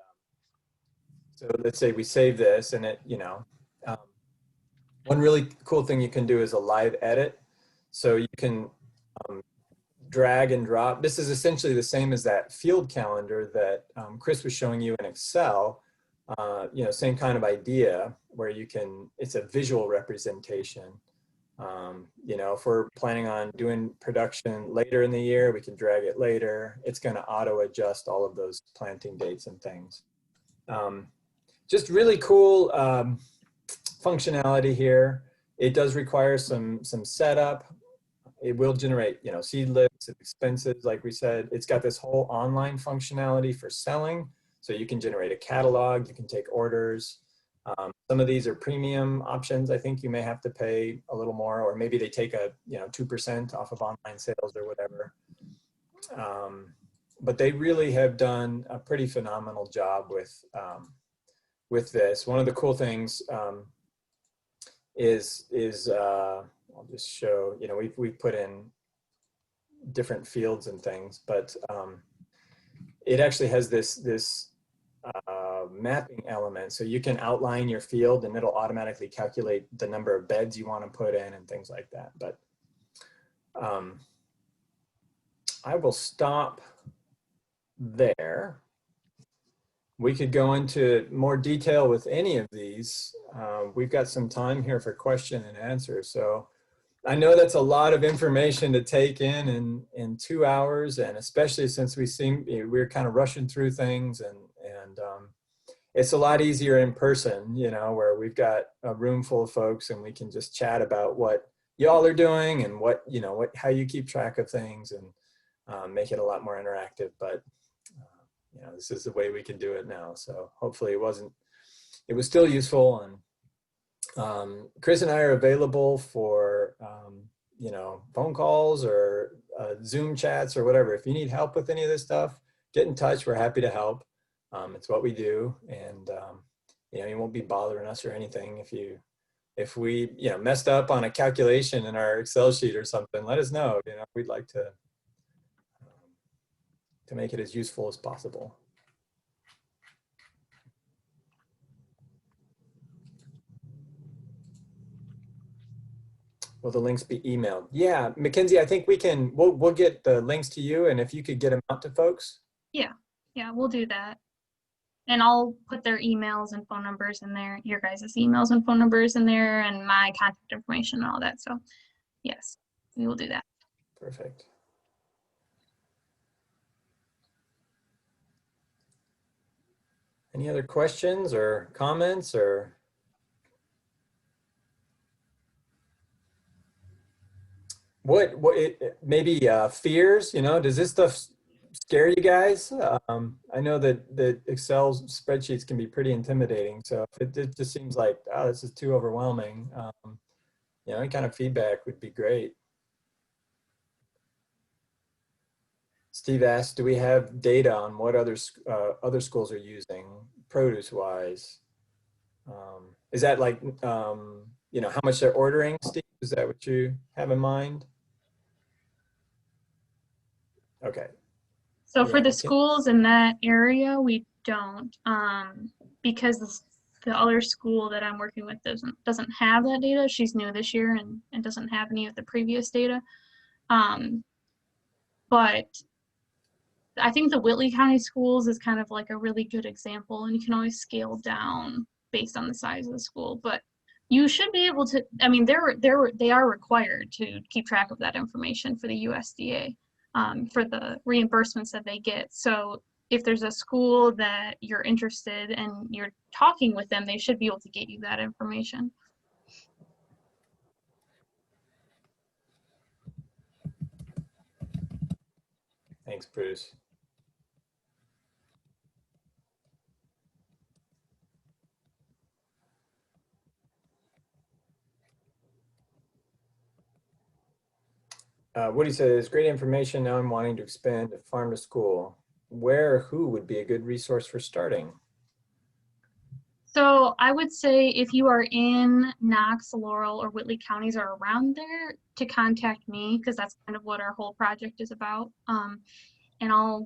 so let's say we save this, and it, you know, one really cool thing you can do is a live edit. So you can drag and drop. This is essentially the same as that field calendar that Chris was showing you in Excel. You know, same kind of idea where you can, it's a visual representation. You know, if we're planning on doing production later in the year, we can drag it later. It's going to auto adjust all of those planting dates and things. Just really cool functionality here. It does require some setup. It will generate, you know, seed lists and expenses, like we said. It's got this whole online functionality for selling. So you can generate a catalog, you can take orders. Some of these are premium options. I think you may have to pay a little more, or maybe they take a, you know, 2% off of online sales or whatever. But they really have done a pretty phenomenal job with with this. One of the cool things is I'll just show, you know, we've put in different fields and things, but it actually has this mapping element. So you can outline your field and it'll automatically calculate the number of beds you want to put in and things like that. But I will stop there. We could go into more detail with any of these. We've got some time here for question and answer. So I know that's a lot of information to take in 2 hours, and especially since we're kind of rushing through things, and it's a lot easier in person, you know, where we've got a room full of folks and we can just chat about what y'all are doing and how you keep track of things, and make it a lot more interactive. But you know, this is the way we can do it now. So hopefully it was still useful. And Chris and I are available for, you know, phone calls or Zoom chats or whatever. If you need help with any of this stuff, get in touch. We're happy to help. It's what we do. And, you know, you won't be bothering us or anything. If we, you know, messed up on a calculation in our Excel sheet or something, let us know. You know, we'd like to make it as useful as possible. Will the links be emailed? Yeah, McKenzie, I think we'll get the links to you, and if you could get them out to folks. Yeah, we'll do that. And I'll put their emails and phone numbers in there, your guys' emails and phone numbers in there, and my contact information and all that. So yes, we will do that. Perfect. Any other questions or comments or? Maybe fears, you know, does this stuff scare you guys? I know that Excel spreadsheets can be pretty intimidating. So if it just seems like, oh, this is too overwhelming, you know, any kind of feedback would be great. Steve asked, do we have data on what other schools are using produce wise? Is that like, you know, how much they're ordering, Steve? Is that what you have in mind? Okay. So for the schools in that area, we don't, because the other school that I'm working with doesn't have that data. She's new this year and doesn't have any of the previous data. But I think the Whitley County schools is kind of like a really good example, and you can always scale down based on the size of the school. But you should be able to, I mean, they are required to keep track of that information for the USDA, for the reimbursements that they get. So if there's a school that you're interested and you're talking with them, they should be able to get you that information. Thanks, Bruce. Woody says, great information. Now I'm wanting to expand to farm to school. Where or who would be a good resource for starting? So I would say if you are in Knox, Laurel, or Whitley counties or around there, to contact me, because that's kind of what our whole project is about. And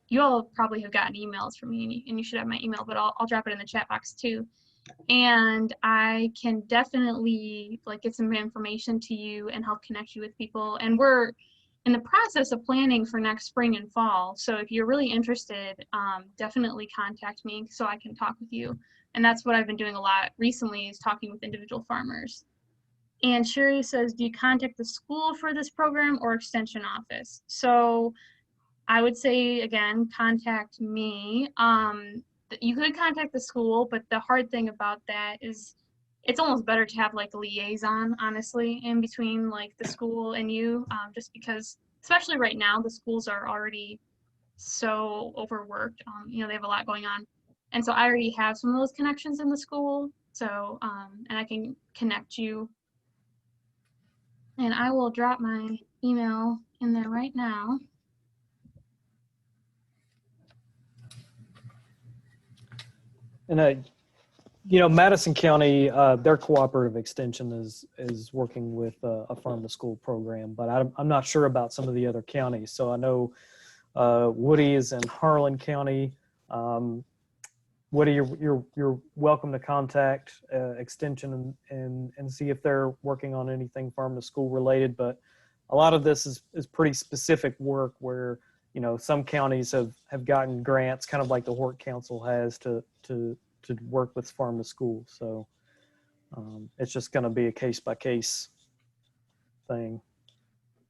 you all probably have gotten emails from me, and you should have my email, but I'll drop it in the chat box too. And I can definitely like get some information to you and help connect you with people. And we're in the process of planning for next spring and fall. So if you're really interested, definitely contact me so I can talk with you. And that's what I've been doing a lot recently, is talking with individual farmers. And Sherry says, do you contact the school for this program or extension office? So I would say, again, contact me. You could contact the school, but the hard thing about that is it's almost better to have like a liaison, honestly, in between like the school and you, just because, especially right now, the schools are already so overworked. You know, they have a lot going on. And so I already have some of those connections in the school. So, and I can connect you. And I will drop my email in there right now. And Madison County, their cooperative extension is working with a farm to school program, but I'm not sure about some of the other counties. So I know Woody is in Harlan County. Woody, you're welcome to contact extension and see if they're working on anything farm to school related. But a lot of this is pretty specific work where some counties have gotten grants, kind of like the Hort Council has to work with farm to school. So it's just going to be a case by case thing.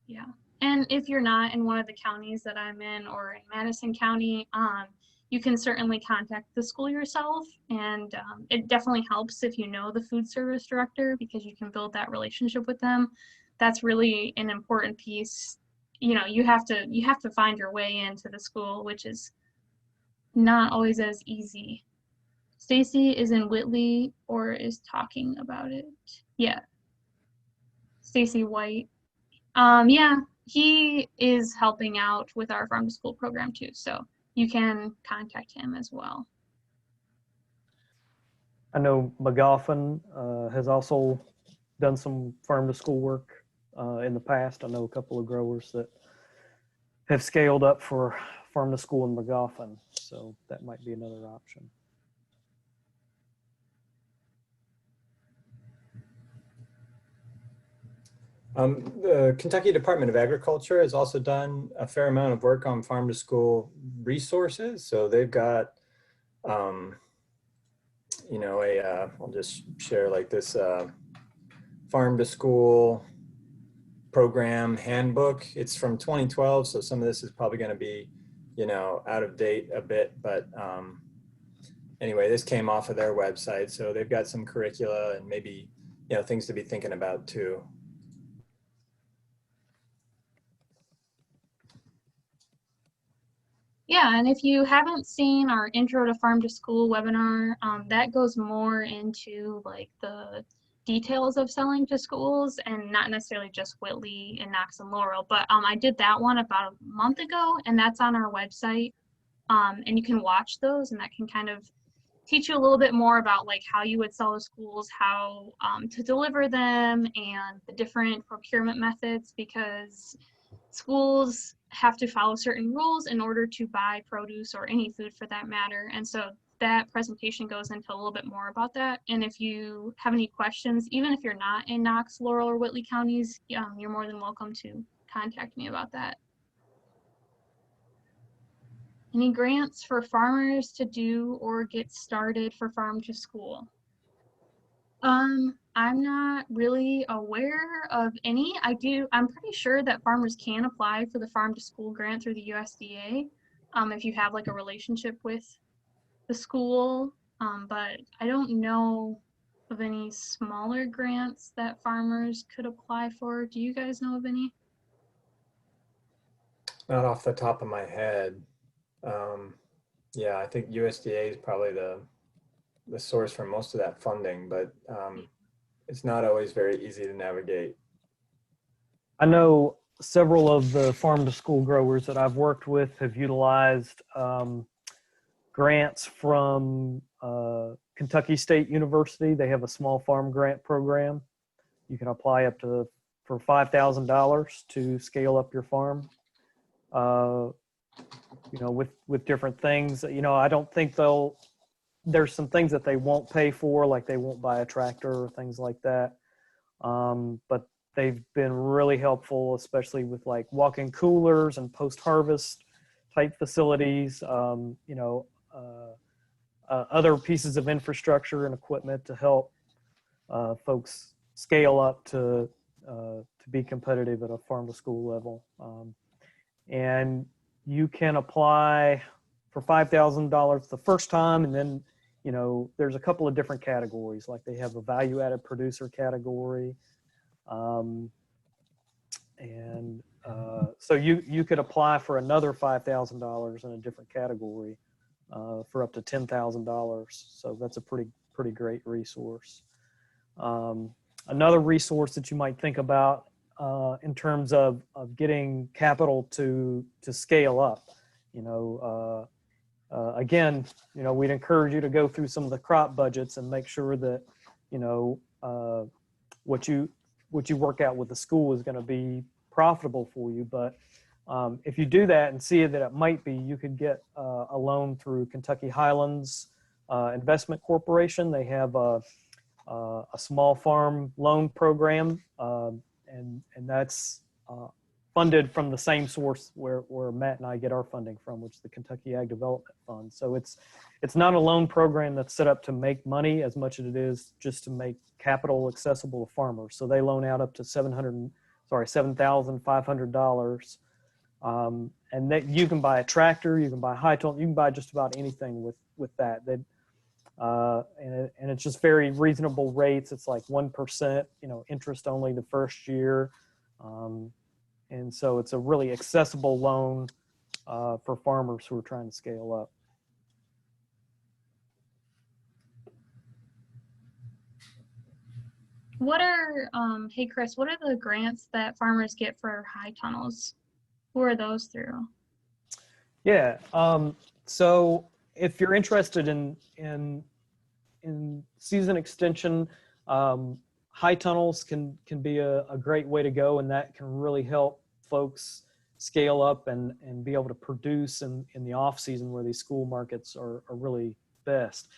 Yeah. And if you're not in one of the counties that I'm in or in Madison County, you can certainly contact the school yourself. And it definitely helps if you know the food service director, because you can build that relationship with them. That's really an important piece. You have to find your way into the school, which is not always as easy. Stacy is in Whitley or is talking about it. Yeah. Stacy White. Yeah, he is helping out with our farm to school program too. So you can contact him as well. I know McGoffin has also done some farm to school work in the past. I know a couple of growers that have scaled up for farm to school in McGoffin. So that might be another option. The Kentucky Department of Agriculture has also done a fair amount of work on farm to school resources. So they've got, I'll just share like this farm to school program handbook. It's from 2012. So some of this is probably going to be, out of date a bit, but anyway, this came off of their website. So they've got some curricula and maybe, things to be thinking about too. Yeah, and if you haven't seen our Intro to Farm to School webinar, that goes more into like the details of selling to schools and not necessarily just Whitley and Knox and Laurel, but I did that one about a month ago, and that's on our website, and you can watch those, and that can kind of teach you a little bit more about like how you would sell to schools, how to deliver them, and the different procurement methods, because schools have to follow certain rules in order to buy produce or any food for that matter. And so that presentation goes into a little bit more about that. And if you have any questions, even if you're not in Knox, Laurel, or Whitley counties, you're more than welcome to contact me about that. Any grants for farmers to do or get started for farm to school? I'm not really aware of any. I'm pretty sure that farmers can apply for the farm to school grant through the USDA, if you have like a relationship with the school, but I don't know of any smaller grants that farmers could apply for. Do you guys know of any? Not off the top of my head. Yeah, I think USDA is probably the source for most of that funding, but it's not always very easy to navigate. I know several of the farm to school growers that I've worked with have utilized grants from Kentucky State University. They have a small farm grant program. You can apply up to for $5,000 to scale up your farm. With different things. I don't think there's some things that they won't pay for, like they won't buy a tractor or things like that. But they've been really helpful, especially with like walk-in coolers and post-harvest type facilities, other pieces of infrastructure and equipment to help folks scale up to be competitive at a farm to school level. And you can apply for $5,000 the first time, and then there's a couple of different categories. Like they have a value-added producer category, so you could apply for another $5,000 in a different category for up to $10,000. So that's a pretty great resource. Another resource that you might think about in terms of getting capital to scale up. A again, we'd encourage you to go through some of the crop budgets and make sure that, what you work out with the school is going to be profitable for you. But if you do that and see that it might be, you could get a loan through Kentucky Highlands Investment Corporation. They have a small farm loan program, and that's funded from the same source where Matt and I get our funding from, which is the Kentucky Ag Development Fund. So it's not a loan program that's set up to make money as much as it is just to make capital accessible to farmers. So they loan out up to $7,500. And that you can buy a tractor, you can buy high tunnel, you can buy just about anything with that. And it's just very reasonable rates. It's like 1%, interest only the first year. And so it's a really accessible loan for farmers who are trying to scale up. Hey Chris, what are the grants that farmers get for high tunnels? Who are those through? Yeah, so if you're interested in season extension, high tunnels can be a great way to go, and that can really help folks scale up and be able to produce in the off season where these school markets are really best.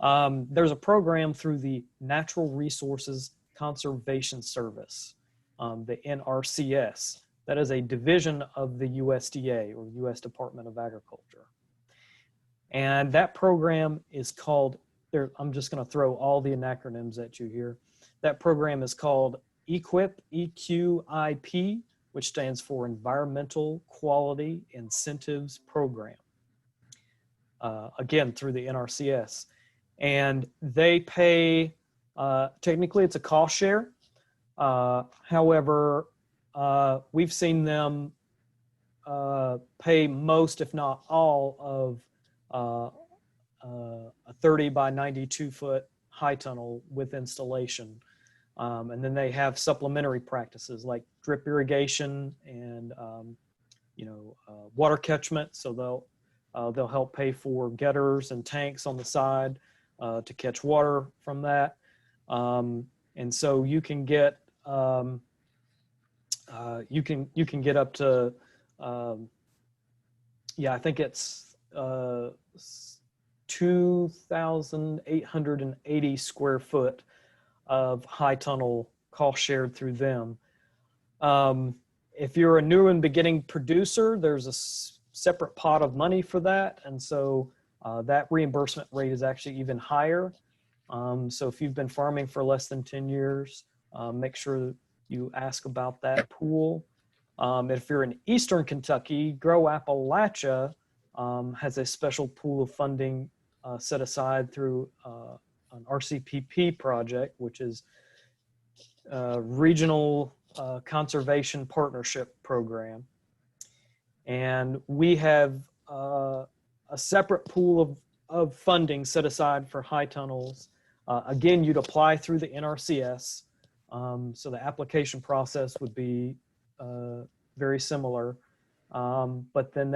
There's a program through the Natural Resources Conservation Service, the NRCS, that is a division of the USDA, or U.S. Department of Agriculture. And that program is called, I'm just going to throw all the acronyms at you here. That program is called EQIP, EQIP, which stands for Environmental Quality Incentives Program. Again, through the NRCS. And they pay, technically it's a cost share. However, we've seen them pay most, if not all, of a 30 by 92 foot high tunnel with installation. And then they have supplementary practices like drip irrigation and water catchment. So they'll help pay for gutters and tanks on the side to catch water from that. And so you can get you can get up to I think it's 2,880 square foot of high tunnel cost shared through them. If you're a new and beginning producer, there's a separate pot of money for that, and so that reimbursement rate is actually even higher. So if you've been farming for less than 10 years, make sure you ask about that pool. If you're in Eastern Kentucky, Grow Appalachia has a special pool of funding set aside through an RCPP project, which is Regional Conservation Partnership Program. And we have a separate pool of funding set aside for high tunnels. Again, you'd apply through the NRCS. So the application process would be very similar. But then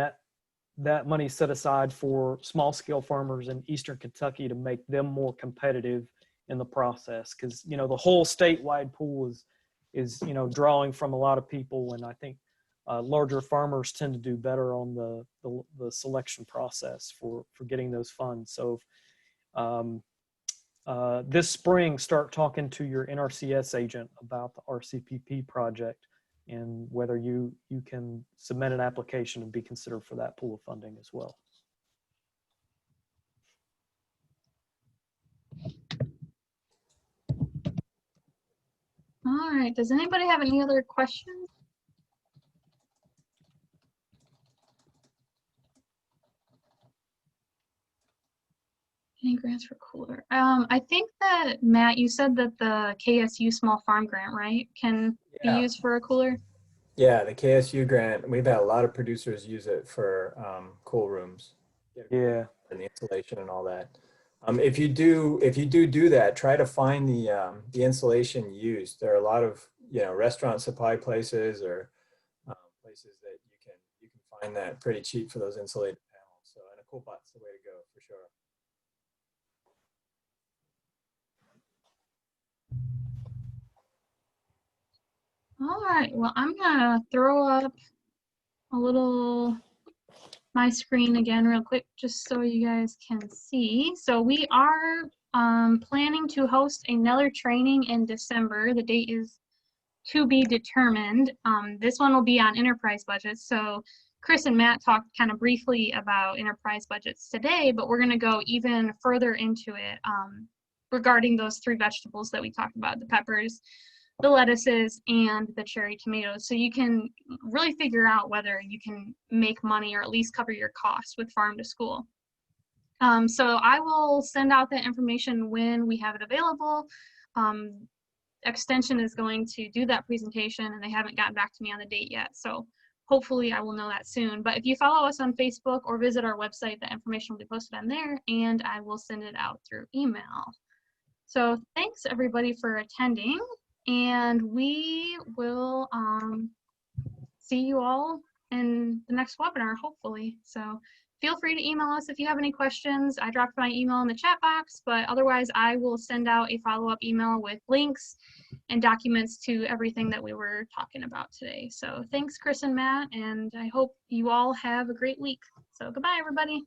that money is set aside for small scale farmers in Eastern Kentucky to make them more competitive in the process. Because, the whole statewide pool is drawing from a lot of people. And I think larger farmers tend to do better on the selection process for getting those funds. So this spring, start talking to your NRCS agent about the RCPP project and whether you can submit an application and be considered for that pool of funding as well. All right, does anybody have any other questions? Any grants for cooler? I think that, Matt, you said that the KSU small farm grant, right, can be used for a cooler? Yeah, the KSU grant, we've had a lot of producers use it for cool rooms. Yeah. And the installation and all that. If you do that, try to find the insulation used. There are a lot of restaurant supply places or places that you can find that pretty cheap for those insulated panels. So, and cool but's the way to go for sure. All right, well, I'm gonna throw up a little my screen again real quick, just so you guys can see. So we are planning to host another training in December. The date is to be determined. This one will be on enterprise budgets. So Chris and Matt talked kind of briefly about enterprise budgets today, but we're gonna go even further into it regarding those 3 vegetables that we talked about, the peppers, the lettuces, and the cherry tomatoes. So you can really figure out whether you can make money or at least cover your costs with farm to school. So I will send out that information when we have it available. Extension is going to do that presentation and they haven't gotten back to me on the date yet. So hopefully I will know that soon. But if you follow us on Facebook or visit our website, the information will be posted on there and I will send it out through email. So thanks everybody for attending. And we will see you all in the next webinar, hopefully. So feel free to email us if you have any questions. I dropped my email in the chat box, but otherwise I will send out a follow-up email with links and documents to everything that we were talking about today. So thanks, Chris and Matt, and I hope you all have a great week. So goodbye, everybody.